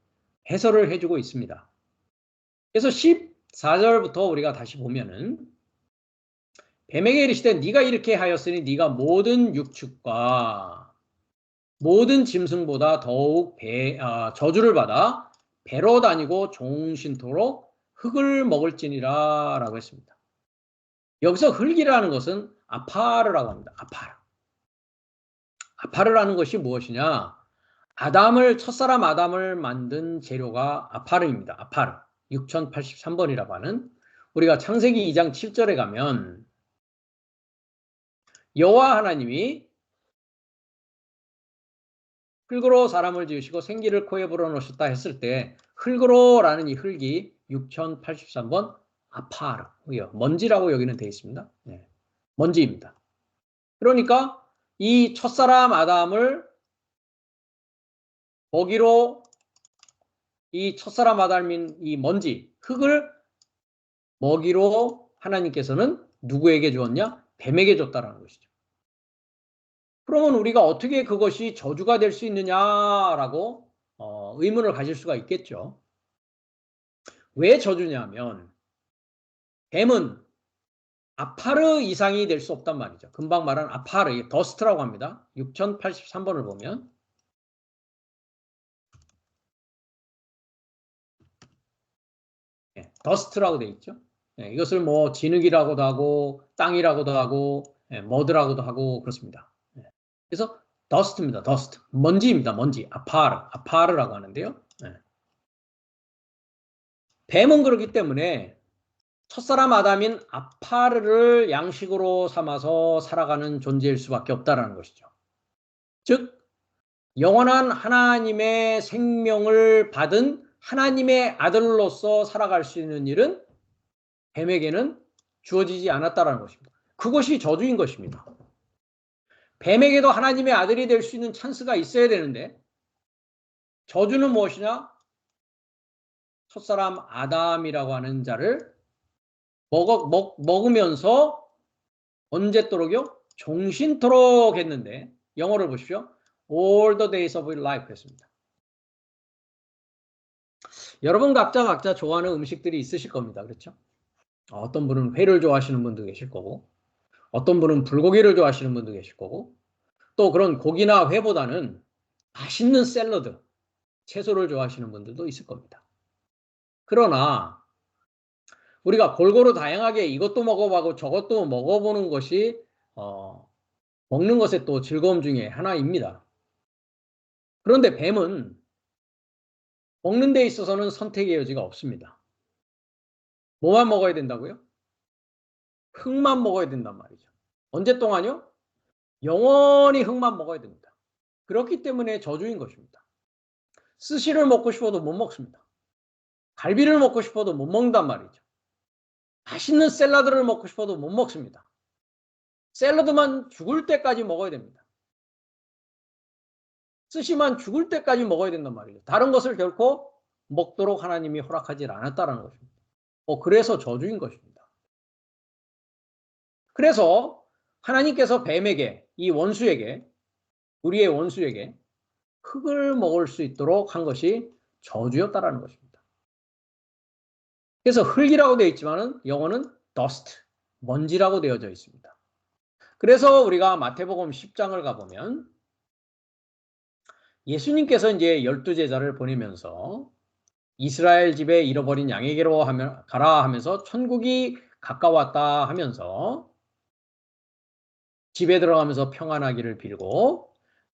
해설을 해주고 있습니다. 그래서 14절부터 우리가 다시 보면은 뱀에게 이르시되 네가 이렇게 하였으니 네가 모든 육축과 모든 짐승보다 더욱 저주를 받아 배로 다니고 종신토록 흙을 먹을지니라 라고 했습니다. 여기서 흙이라는 것은 아파르라고 합니다. 아파르라는 것이 무엇이냐? 첫사람 아담을 만든 재료가 아파르입니다. 아파르. 6083번이라고 하는, 우리가 창세기 2장 7절에 가면 여호와 하나님이 흙으로 사람을 지으시고 생기를 코에 불어넣으셨다 했을 때 흙으로라는 이 흙이 6083번 아파르, 먼지라고 여기는 되어 있습니다. 네, 먼지입니다. 그러니까 이 첫사람 아담을 먹이로, 이 첫사람 아담인 이 먼지, 흙을 먹이로 하나님께서는 누구에게 주었냐? 뱀에게 줬다라는 것이죠. 그러면 우리가 어떻게 그것이 저주가 될 수 있느냐라고 의문을 가질 수가 있겠죠. 왜 저주냐면 뱀은 아파르 이상이 될 수 없단 말이죠. 금방 말한 아파르, 더스트라고 합니다. 6083번을 보면 더스트라고 되어 있죠. 이것을 뭐 진흙이라고도 하고 땅이라고도 하고 머드라고도 하고 그렇습니다. 그래서 더스트입니다. 더스트. 먼지입니다. 먼지. 아파르라고 하는데요. 뱀은 그렇기 때문에 첫사람 아담인 아파르를 양식으로 삼아서 살아가는 존재일 수밖에 없다는 것이죠. 즉 영원한 하나님의 생명을 받은 하나님의 아들로서 살아갈 수 있는 일은 뱀에게는 주어지지 않았다는 것입니다. 그것이 저주인 것입니다. 뱀에게도 하나님의 아들이 될 수 있는 찬스가 있어야 되는데 저주는 무엇이냐? 첫사람 아담이라고 하는 자를 먹으면서 언제토록요? 종신토록 했는데, 영어를 보십시오. All the days of your life 했습니다. 여러분 각자 좋아하는 음식들이 있으실 겁니다. 그렇죠? 어떤 분은 회를 좋아하시는 분도 계실 거고, 어떤 분은 불고기를 좋아하시는 분도 계실 거고, 또 그런 고기나 회보다는 맛있는 샐러드, 채소를 좋아하시는 분들도 있을 겁니다. 그러나 우리가 골고루 다양하게 이것도 먹어보고 저것도 먹어보는 것이 먹는 것의 또 즐거움 중에 하나입니다. 그런데 뱀은 먹는 데 있어서는 선택의 여지가 없습니다. 뭐만 먹어야 된다고요? 흙만 먹어야 된단 말이죠. 언제 동안요? 영원히 흙만 먹어야 됩니다. 그렇기 때문에 저주인 것입니다. 스시를 먹고 싶어도 못 먹습니다. 갈비를 먹고 싶어도 못 먹는단 말이죠. 맛있는 샐러드를 먹고 싶어도 못 먹습니다. 샐러드만 죽을 때까지 먹어야 됩니다. 스시만 죽을 때까지 먹어야 된단 말이죠. 다른 것을 결코 먹도록 하나님이 허락하지 않았다는 것입니다. 그래서 저주인 것입니다. 그래서 하나님께서 뱀에게, 이 원수에게, 우리의 원수에게 흙을 먹을 수 있도록 한 것이 저주였다라는 것입니다. 그래서 흙이라고 되어 있지만은 영어는 dust, 먼지라고 되어져 있습니다. 그래서 우리가 마태복음 10장을 가보면 예수님께서 이제 12제자를 보내면서 이스라엘 집에 잃어버린 양에게로 가라 하면서 천국이 가까웠다 하면서 집에 들어가면서 평안하기를 빌고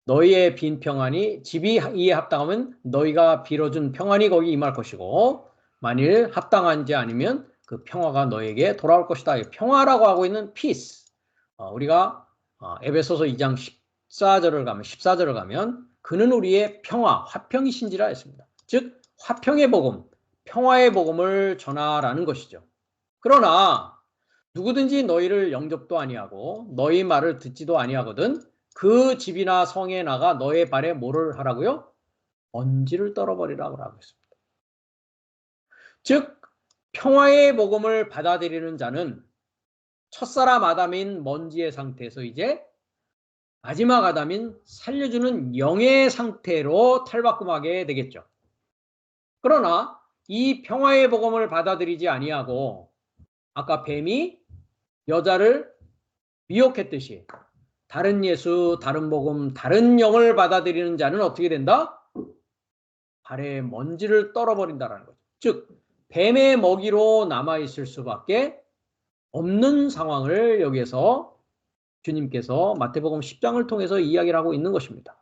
너희의 빈 평안이 집이 이에 합당하면 너희가 빌어준 평안이 거기 임할 것이고 만일 합당한지 아니면 그 평화가 너에게 돌아올 것이다. 평화라고 하고 있는 peace. 우리가 에베소서 2장 14절을 가면 그는 우리의 평화, 화평이신지라 했습니다. 즉 화평의 복음, 평화의 복음을 전하라는 것이죠. 그러나 누구든지 너희를 영접도 아니하고 너희 말을 듣지도 아니하거든 그 집이나 성에 나가 너의 발에 뭐를 하라고요? 먼지를 떨어버리라고 하고 있습니다. 즉 평화의 복음을 받아들이는 자는 첫사람 아담인 먼지의 상태에서 이제 마지막 아담인 살려주는 영의 상태로 탈바꿈하게 되겠죠. 그러나 이 평화의 복음을 받아들이지 아니하고 아까 뱀이 여자를 미혹했듯이 다른 예수, 다른 복음, 다른 영을 받아들이는 자는 어떻게 된다? 발에 먼지를 떨어버린다는 거죠. 즉 뱀의 먹이로 남아있을 수밖에 없는 상황을 여기에서 주님께서 마태복음 10장을 통해서 이야기를 하고 있는 것입니다.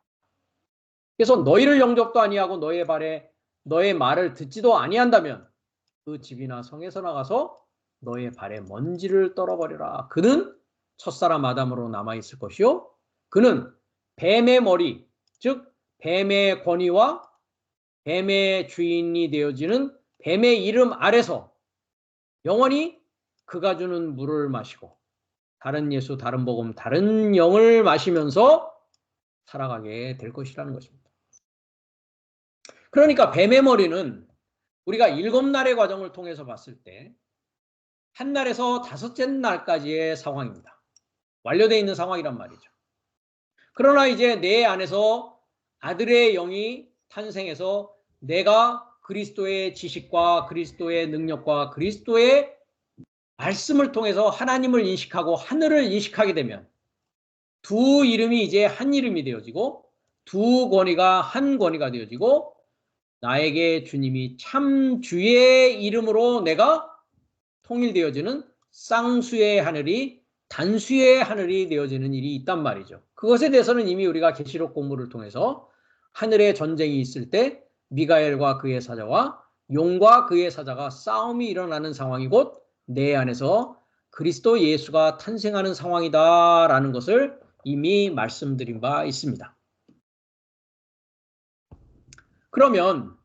그래서 너희를 영접도 아니하고 너의 말을 듣지도 아니한다면 그 집이나 성에서 나가서 너의 발에 먼지를 떨어버리라. 그는 첫사람 아담으로 남아있을 것이요. 그는 뱀의 머리, 즉 뱀의 권위와 뱀의 주인이 되어지는 뱀의 이름 아래서 영원히 그가 주는 물을 마시고 다른 예수, 다른 복음, 다른 영을 마시면서 살아가게 될 것이라는 것입니다. 그러니까 뱀의 머리는 우리가 7날의 과정을 통해서 봤을 때 한 날에서 5째 날까지의 상황입니다. 완료되어 있는 상황이란 말이죠. 그러나 이제 내 안에서 아들의 영이 탄생해서 내가 그리스도의 지식과 그리스도의 능력과 그리스도의 말씀을 통해서 하나님을 인식하고 하늘을 인식하게 되면 두 이름이 이제 한 이름이 되어지고 두 권위가 한 권위가 되어지고 나에게 주님이 참 주의 이름으로 내가 통일되어지는 쌍수의 하늘이 단수의 하늘이 되어지는 일이 있단 말이죠. 그것에 대해서는 이미 우리가 계시록 공부를 통해서 하늘에 전쟁이 있을 때 미가엘과 그의 사자와 용과 그의 사자가 싸움이 일어나는 상황이 곧 내 안에서 그리스도 예수가 탄생하는 상황이다라는 것을 이미 말씀드린 바 있습니다. 그러면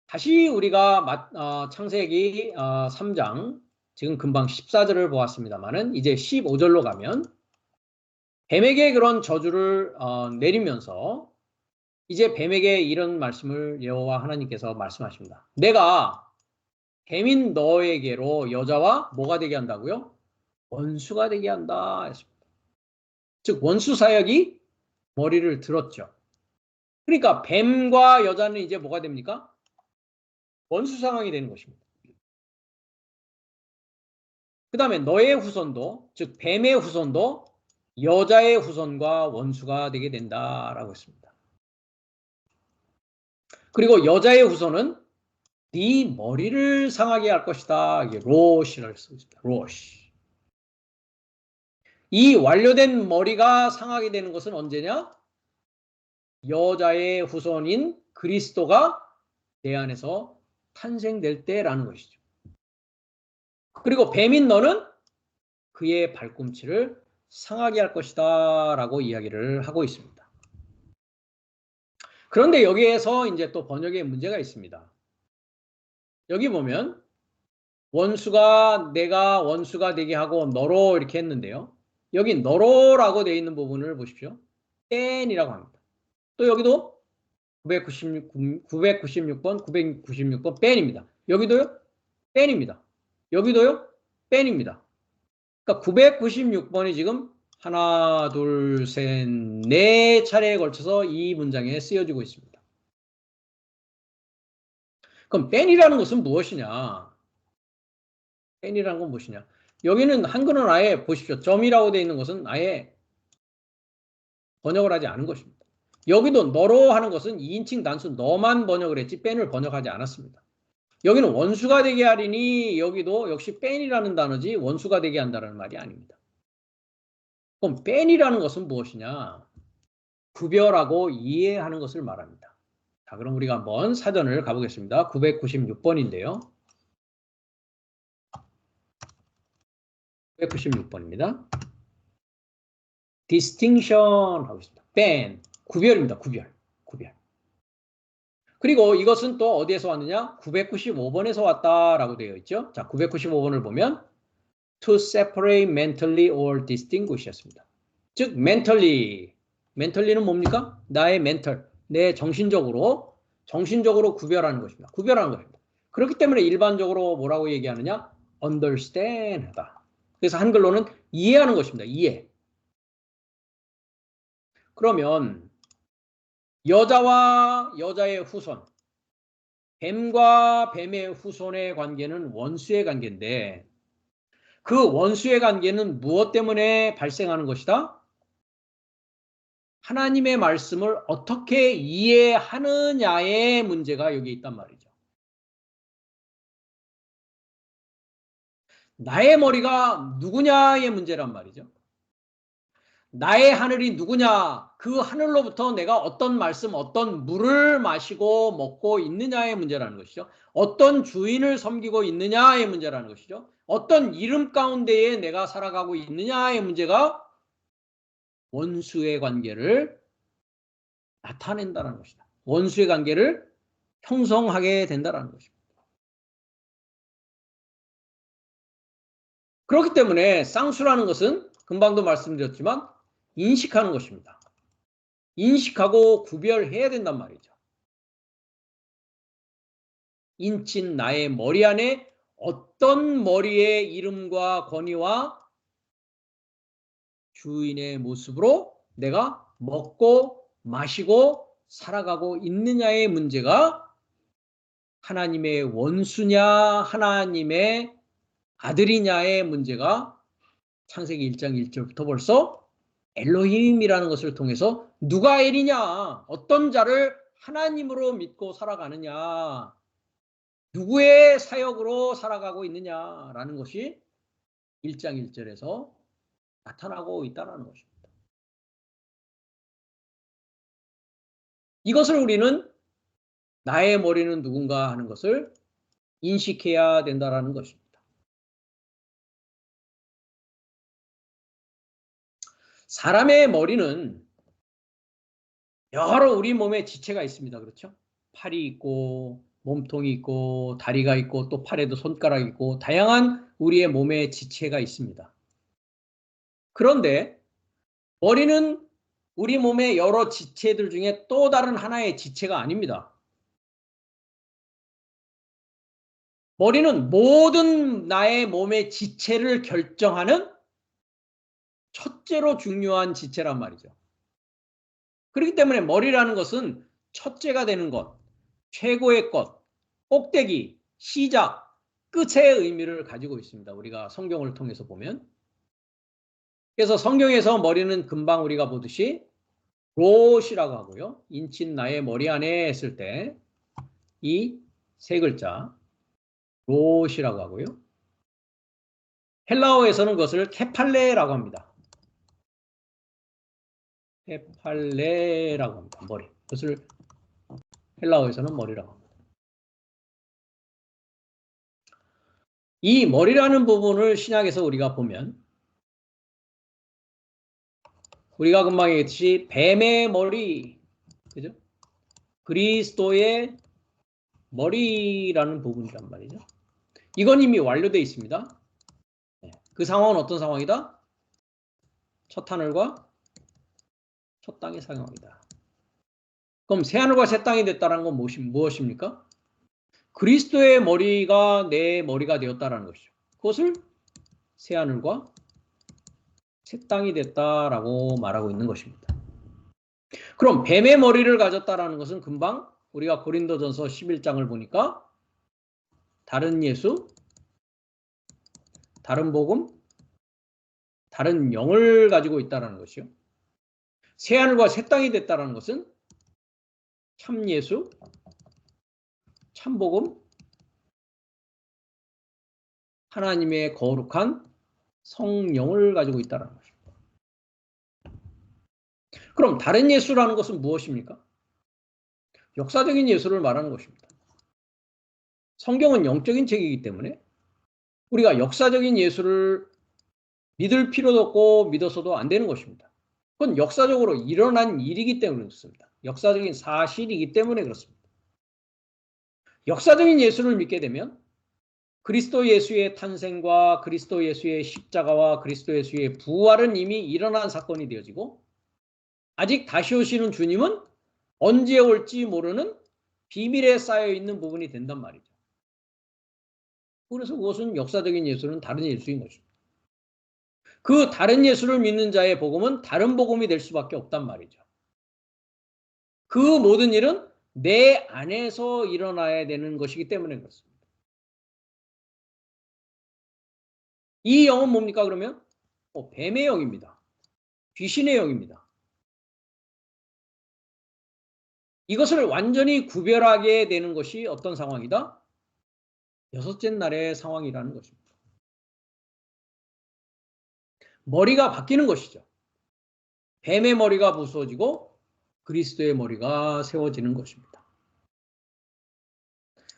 다시 우리가 창세기 3장 지금 금방 14절을 보았습니다만은 이제 15절로 가면 뱀에게 그런 저주를 내리면서 이제 뱀에게 이런 말씀을 여호와 하나님께서 말씀하십니다. 내가 뱀인 너에게로 여자와 뭐가 되게 한다고요? 원수가 되게 한다 했습니다. 즉 원수 사역이 머리를 들었죠. 그러니까 뱀과 여자는 이제 뭐가 됩니까? 원수 상황이 되는 것입니다. 그 다음에 너의 후손도 즉 뱀의 후손도 여자의 후손과 원수가 되게 된다라고 했습니다. 그리고 여자의 후손은 네 머리를 상하게 할 것이다. 이게 로시를 쓰고 있습니다. 로시. 이 완료된 머리가 상하게 되는 것은 언제냐? 여자의 후손인 그리스도가 내 안에서 탄생될 때라는 것이죠. 그리고 뱀인 너는 그의 발꿈치를 상하게 할 것이다 라고 이야기를 하고 있습니다. 그런데 여기에서 이제 또 번역에 문제가 있습니다. 여기 보면 원수가 내가 원수가 되게 하고 너로 이렇게 했는데요. 여기 너로라고 되어 있는 부분을 보십시오. 뺀이라고 합니다. 또 여기도 996번, 996번 뺀입니다. 여기도요? 뺀입니다. 여기도요? 뺀입니다. 그러니까 996번이 지금 하나, 둘, 셋, 네 차례에 걸쳐서 이 문장에 쓰여지고 있습니다. 그럼 뺀이라는 것은 무엇이냐? 뺀이라는 건 무엇이냐? 여기는 한글은 아예 보십시오. 점이라고 되어 있는 것은 아예 번역을 하지 않은 것입니다. 여기도 너로 하는 것은 2인칭 단수 너만 번역을 했지 뺀을 번역하지 않았습니다. 여기는 원수가 되게 하리니 여기도 역시 뺀이라는 단어지 원수가 되게 한다는 말이 아닙니다. 그럼 뺀이라는 것은 무엇이냐? 구별하고 이해하는 것을 말합니다. 자, 그럼 우리가 한번 사전을 가보겠습니다. 996번인데요. 996번입니다. distinction 하고 있습니다. 뺀, 구별입니다. 구별. 그리고 이것은 또 어디에서 왔느냐? 995번에서 왔다라고 되어 있죠. 자, 995번을 보면 to separate mentally or distinguish였습니다. 즉, mentally는 뭡니까? 나의 mental, 내 정신적으로 구별하는 것입니다. 구별하는 것입니다. 그렇기 때문에 일반적으로 뭐라고 얘기하느냐? understand 하다. 그래서 한글로는 이해하는 것입니다. 이해. 그러면 여자와 여자의 후손, 뱀과 뱀의 후손의 관계는 원수의 관계인데 그 원수의 관계는 무엇 때문에 발생하는 것이다? 하나님의 말씀을 어떻게 이해하느냐의 문제가 여기 있단 말이죠. 나의 머리가 누구냐의 문제란 말이죠. 나의 하늘이 누구냐? 그 하늘로부터 내가 어떤 말씀, 어떤 물을 마시고 먹고 있느냐의 문제라는 것이죠. 어떤 주인을 섬기고 있느냐의 문제라는 것이죠. 어떤 이름 가운데에 내가 살아가고 있느냐의 문제가 원수의 관계를 나타낸다는 것이다. 원수의 관계를 형성하게 된다는 것입니다. 그렇기 때문에 쌍수라는 것은 금방도 말씀드렸지만 인식하는 것입니다. 인식하고 구별해야 된단 말이죠. 인친 나의 머리 안에 어떤 머리의 이름과 권위와 주인의 모습으로 내가 먹고 마시고 살아가고 있느냐의 문제가 하나님의 원수냐 하나님의 아들이냐의 문제가 창세기 1장 1절부터 벌써 엘로힘이라는 것을 통해서 누가 엘이냐, 어떤 자를 하나님으로 믿고 살아가느냐, 누구의 사역으로 살아가고 있느냐라는 것이 1장 1절에서 나타나고 있다는 것입니다. 이것을 우리는 나의 머리는 누군가 하는 것을 인식해야 된다는 것입니다. 사람의 머리는 여러 우리 몸에 지체가 있습니다. 그렇죠? 팔이 있고 몸통이 있고 다리가 있고 또 팔에도 손가락이 있고 다양한 우리의 몸에 지체가 있습니다. 그런데 머리는 우리 몸의 여러 지체들 중에 또 다른 하나의 지체가 아닙니다. 머리는 모든 나의 몸의 지체를 결정하는 첫째로 중요한 지체란 말이죠. 그렇기 때문에 머리라는 것은 첫째가 되는 것, 최고의 것, 꼭대기, 시작, 끝의 의미를 가지고 있습니다. 우리가 성경을 통해서 보면. 그래서 성경에서 머리는 금방 우리가 보듯이 롯이라고 하고요. 인친 나의 머리 안에 했을 때 이 세 글자 롯이라고 하고요. 헬라어에서는 그것을 케팔레라고 합니다. 케팔레라고 합니다. 머리. 그것을 헬라어에서는 머리라고 합니다. 이 머리라는 부분을 신약에서 우리가 보면 우리가 금방 얘기했듯이 뱀의 머리, 그죠? 그리스도의 머리라는 부분이란 말이죠. 이건 이미 완료되어 있습니다. 그 상황은 어떤 상황이다? 첫 하늘과 첫 땅의 상황이다. 그럼 새 하늘과 새 땅이 됐다는 건 무엇입니까? 그리스도의 머리가 내 머리가 되었다는 것이죠. 그것을 새 하늘과 새 땅이 됐다라고 말하고 있는 것입니다. 그럼 뱀의 머리를 가졌다라는 것은 금방 우리가 고린도전서 11장을 보니까 다른 예수, 다른 복음, 다른 영을 가지고 있다는 것이요. 새 하늘과 새 땅이 됐다는 것은 참 예수, 참 복음, 하나님의 거룩한 성령을 가지고 있다는 것입니다. 그럼 다른 예수라는 것은 무엇입니까? 역사적인 예수를 말하는 것입니다. 성경은 영적인 책이기 때문에 우리가 역사적인 예수를 믿을 필요도 없고 믿어서도 안 되는 것입니다. 그건 역사적으로 일어난 일이기 때문에 그렇습니다. 역사적인 사실이기 때문에 그렇습니다. 역사적인 예수를 믿게 되면 그리스도 예수의 탄생과 그리스도 예수의 십자가와 그리스도 예수의 부활은 이미 일어난 사건이 되어지고 아직 다시 오시는 주님은 언제 올지 모르는 비밀에 쌓여있는 부분이 된단 말이죠. 그래서 그것은 역사적인 예수는 다른 예수인 것입니다. 그 다른 예수를 믿는 자의 복음은 다른 복음이 될 수밖에 없단 말이죠. 그 모든 일은 내 안에서 일어나야 되는 것이기 때문에 그렇습니다. 이 영은 뭡니까 그러면? 뱀의 영입니다. 귀신의 영입니다. 이것을 완전히 구별하게 되는 것이 어떤 상황이다? 여섯째 날의 상황이라는 것입니다. 머리가 바뀌는 것이죠. 뱀의 머리가 부서지고 그리스도의 머리가 세워지는 것입니다.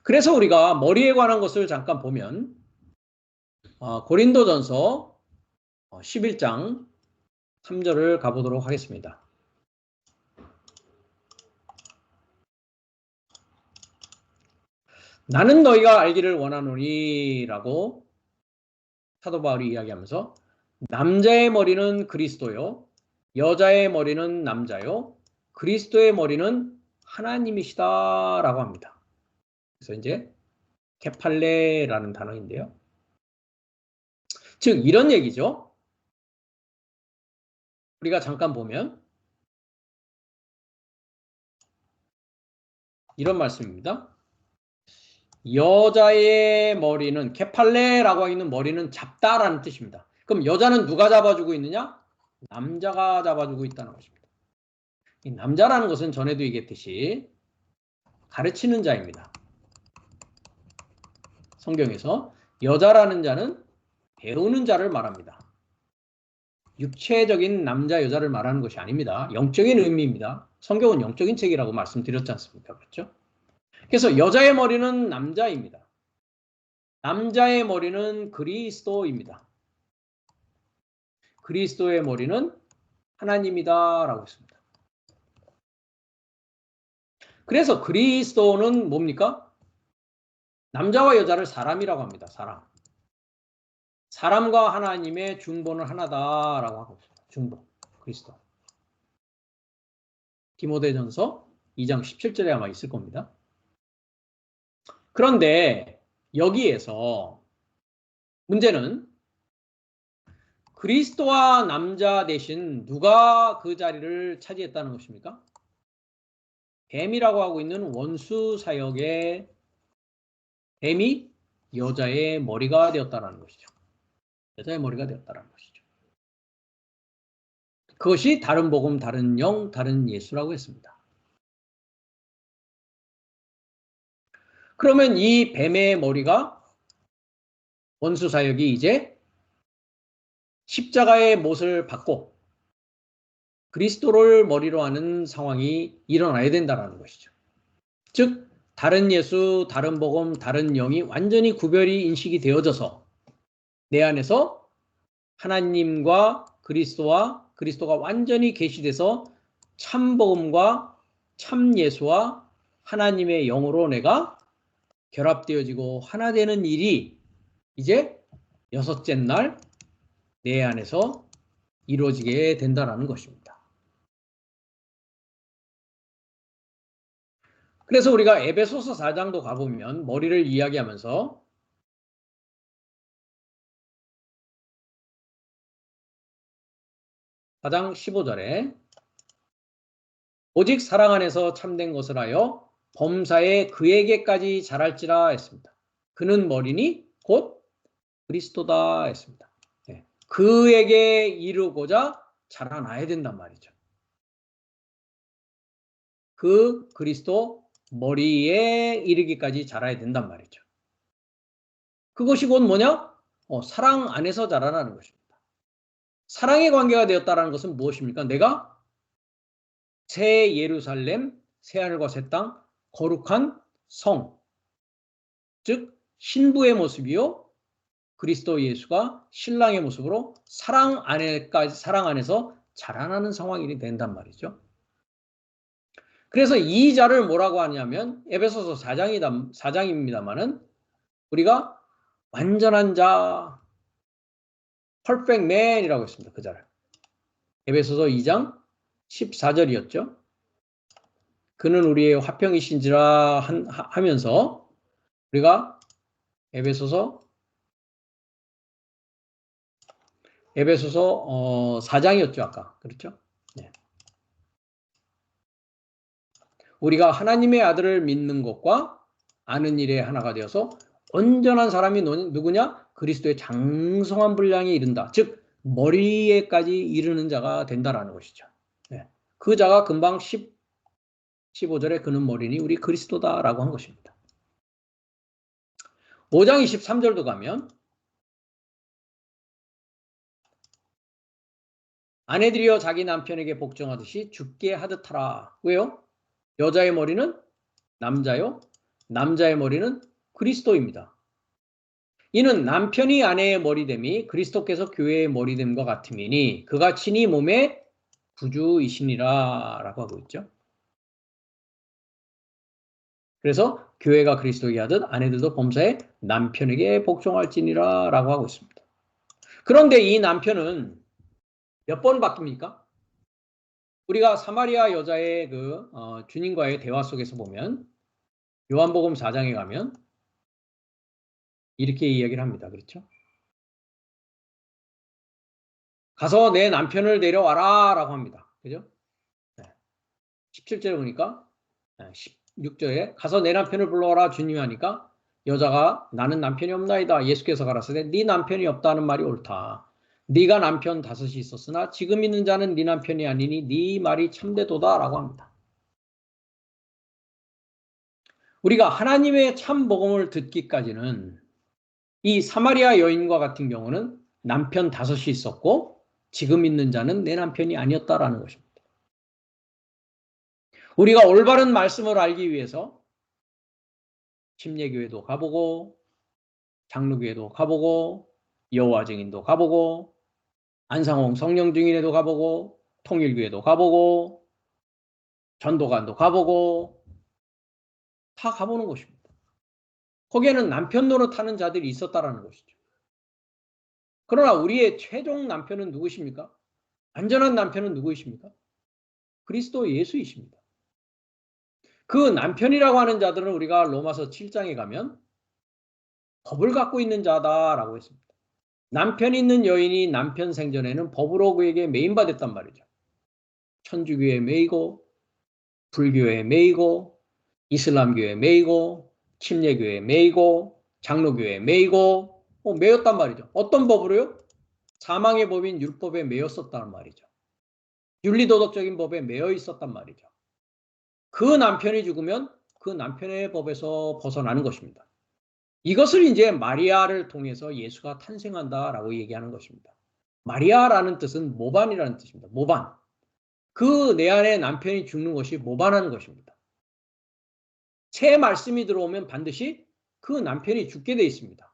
그래서 우리가 머리에 관한 것을 잠깐 보면 고린도전서 11장 3절을 가보도록 하겠습니다. 나는 너희가 알기를 원하노니 라고 사도 바울이 이야기하면서 남자의 머리는 그리스도요 여자의 머리는 남자요 그리스도의 머리는 하나님이시다 라고 합니다. 그래서 이제 케팔레라는 단어인데요. 즉 이런 얘기죠. 우리가 잠깐 보면 이런 말씀입니다. 여자의 머리는 케팔레라고 하고 있는 머리는 잡다라는 뜻입니다. 그럼 여자는 누가 잡아주고 있느냐? 남자가 잡아주고 있다는 것입니다. 이 남자라는 것은 전에도 얘기했듯이 가르치는 자입니다. 성경에서 여자라는 자는 배우는 자를 말합니다. 육체적인 남자 여자를 말하는 것이 아닙니다. 영적인 의미입니다. 성경은 영적인 책이라고 말씀드렸지 않습니까? 그렇죠? 그래서 여자의 머리는 남자입니다. 남자의 머리는 그리스도입니다. 그리스도의 머리는 하나님이다 라고 했습니다. 그래서 그리스도는 뭡니까? 남자와 여자를 사람이라고 합니다. 사람. 사람과 하나님의 중보는 하나다라고 하고 있습니다. 중보. 그리스도. 디모데전서 2장 17절에 아마 있을 겁니다. 그런데 여기에서 문제는 그리스도와 남자 대신 누가 그 자리를 차지했다는 것입니까? 뱀이라고 하고 있는 원수 사역의 뱀이 여자의 머리가 되었다는 것이죠. 여자의 머리가 되었다는 것이죠. 그것이 다른 복음, 다른 영, 다른 예수라고 했습니다. 그러면 이 뱀의 머리가 원수 사역이 이제 십자가의 못을 받고 그리스도를 머리로 하는 상황이 일어나야 된다는 것이죠. 즉 다른 예수, 다른 복음, 다른 영이 완전히 구별이 인식이 되어져서 내 안에서 하나님과 그리스도와 그리스도가 완전히 계시돼서 참 복음과 참 예수와 하나님의 영으로 내가 결합되어지고 하나 되는 일이 이제 여섯째 날 내 안에서 이루어지게 된다는 것입니다. 그래서 우리가 에베소서 4장도 가보면 머리를 이야기하면서 4장 15절에 오직 사랑 안에서 참된 것을 하여 범사에 그에게까지 자랄지라 했습니다. 그는 머리니 곧 그리스도다 했습니다. 네. 그에게 이루고자 자라나야 된단 말이죠. 그 그리스도 머리에 이르기까지 자라야 된단 말이죠. 그것이 곧 뭐냐? 사랑 안에서 자라나는 것입니다. 사랑의 관계가 되었다는 것은 무엇입니까? 내가 새 예루살렘, 새 하늘과 새 땅, 거룩한 성, 즉 신부의 모습이요 그리스도 예수가 신랑의 모습으로 사랑 안에서 자라나는 상황이 된단 말이죠. 그래서 이 자를 뭐라고 하냐면 에베소서 4장입니다만은 우리가 완전한 자, perfect man이라고 했습니다. 그 자를. 에베소서 2장 14절이었죠. 그는 우리의 화평이신지라 하면서 우리가 에베소서 4장이었죠. 아까. 그렇죠? 네. 우리가 하나님의 아들을 믿는 것과 아는 일에 하나가 되어서 온전한 사람이 누구냐? 그리스도의 장성한 분량에 이른다. 즉 머리에까지 이르는 자가 된다라는 것이죠. 네. 그 자가 금방 15절에 그는 머리니 우리 그리스도다라고 한 것입니다. 5장 23절도 가면 아내들이여 자기 남편에게 복종하듯이 죽게 하듯 하라. 왜요? 여자의 머리는 남자요. 남자의 머리는 그리스도입니다. 이는 남편이 아내의 머리됨이 그리스도께서 교회의 머리됨과 같음이니 그가 친히 몸의 구주이시니라 라고 하고 있죠. 그래서 교회가 그리스도에게 하듯 아내들도 범사에 남편에게 복종할지니라 라고 하고 있습니다. 그런데 이 남편은 몇 번 바뀝니까? 우리가 사마리아 여자의 주님과의 대화 속에서 보면 요한복음 4장에 가면 이렇게 이야기를 합니다. 그렇죠? 가서 내 남편을 데려와라 라고 합니다. 그죠? 17절에 보니까 16절에 가서 내 남편을 불러와라 주님이 하니까 여자가 나는 남편이 없나이다. 예수께서 가라사대 네 남편이 없다는 말이 옳다. 네가 남편 5이 있었으나 지금 있는 자는 네 남편이 아니니 네 말이 참되도다 라고 합니다. 우리가 하나님의 참 복음을 듣기까지는 이 사마리아 여인과 같은 경우는 남편 5이 있었고 지금 있는 자는 내 남편이 아니었다라는 것입니다. 우리가 올바른 말씀을 알기 위해서 침례교회도 가보고 장로교회도 가보고 여호와 증인도 가보고 안상홍 성령 증인회도 가보고 통일교회도 가보고 전도관도 가보고 다 가보는 것입니다. 거기에는 남편 노릇하는 자들이 있었다라는 것이죠. 그러나 우리의 최종 남편은 누구십니까? 완전한 남편은 누구이십니까? 그리스도 예수이십니다. 그 남편이라고 하는 자들은 우리가 로마서 7장에 가면 법을 갖고 있는 자다라고 했습니다. 남편 있는 여인이 남편 생전에는 법으로 그에게 매인받았단 말이죠. 천주교에 매이고 불교에 매이고 이슬람교에 매이고 침례교에 매이고 장로교에 매이고 매였단 말이죠. 어떤 법으로요? 사망의 법인 율법에 매였었다는 말이죠. 윤리도덕적인 법에 매여 있었단 말이죠. 그 남편이 죽으면 그 남편의 법에서 벗어나는 것입니다. 이것을 이제 마리아를 통해서 예수가 탄생한다라고 얘기하는 것입니다. 마리아라는 뜻은 모반이라는 뜻입니다. 모반. 그 내 안에 남편이 죽는 것이 모반하는 것입니다. 새 말씀이 들어오면 반드시 그 남편이 죽게 돼 있습니다.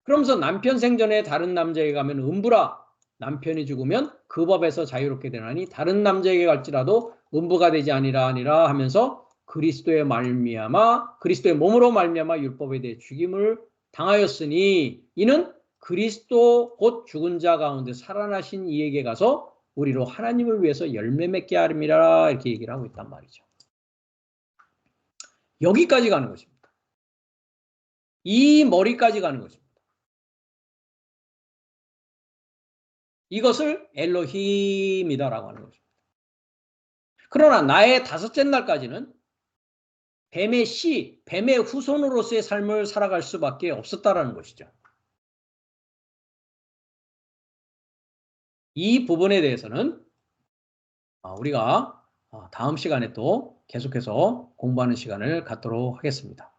그러면서 남편 생전에 다른 남자에게 가면 음부라, 남편이 죽으면 그 법에서 자유롭게 되나니 다른 남자에게 갈지라도 음부가 되지 아니라 하면서 그리스도의 말미암아 그리스도의 몸으로 말미암아 율법에 대해 죽임을 당하였으니 이는 그리스도 곧 죽은 자 가운데 살아나신 이에게 가서 우리로 하나님을 위해서 열매 맺게 하림이라 이렇게 얘기를 하고 있단 말이죠. 여기까지 가는 것입니다. 이 머리까지 가는 것입니다. 이것을 엘로힘이다라고 하는 것입니다. 그러나 나의 다섯째 날까지는 뱀의 후손으로서의 삶을 살아갈 수밖에 없었다라는 것이죠. 이 부분에 대해서는 우리가 다음 시간에 또 계속해서 공부하는 시간을 갖도록 하겠습니다.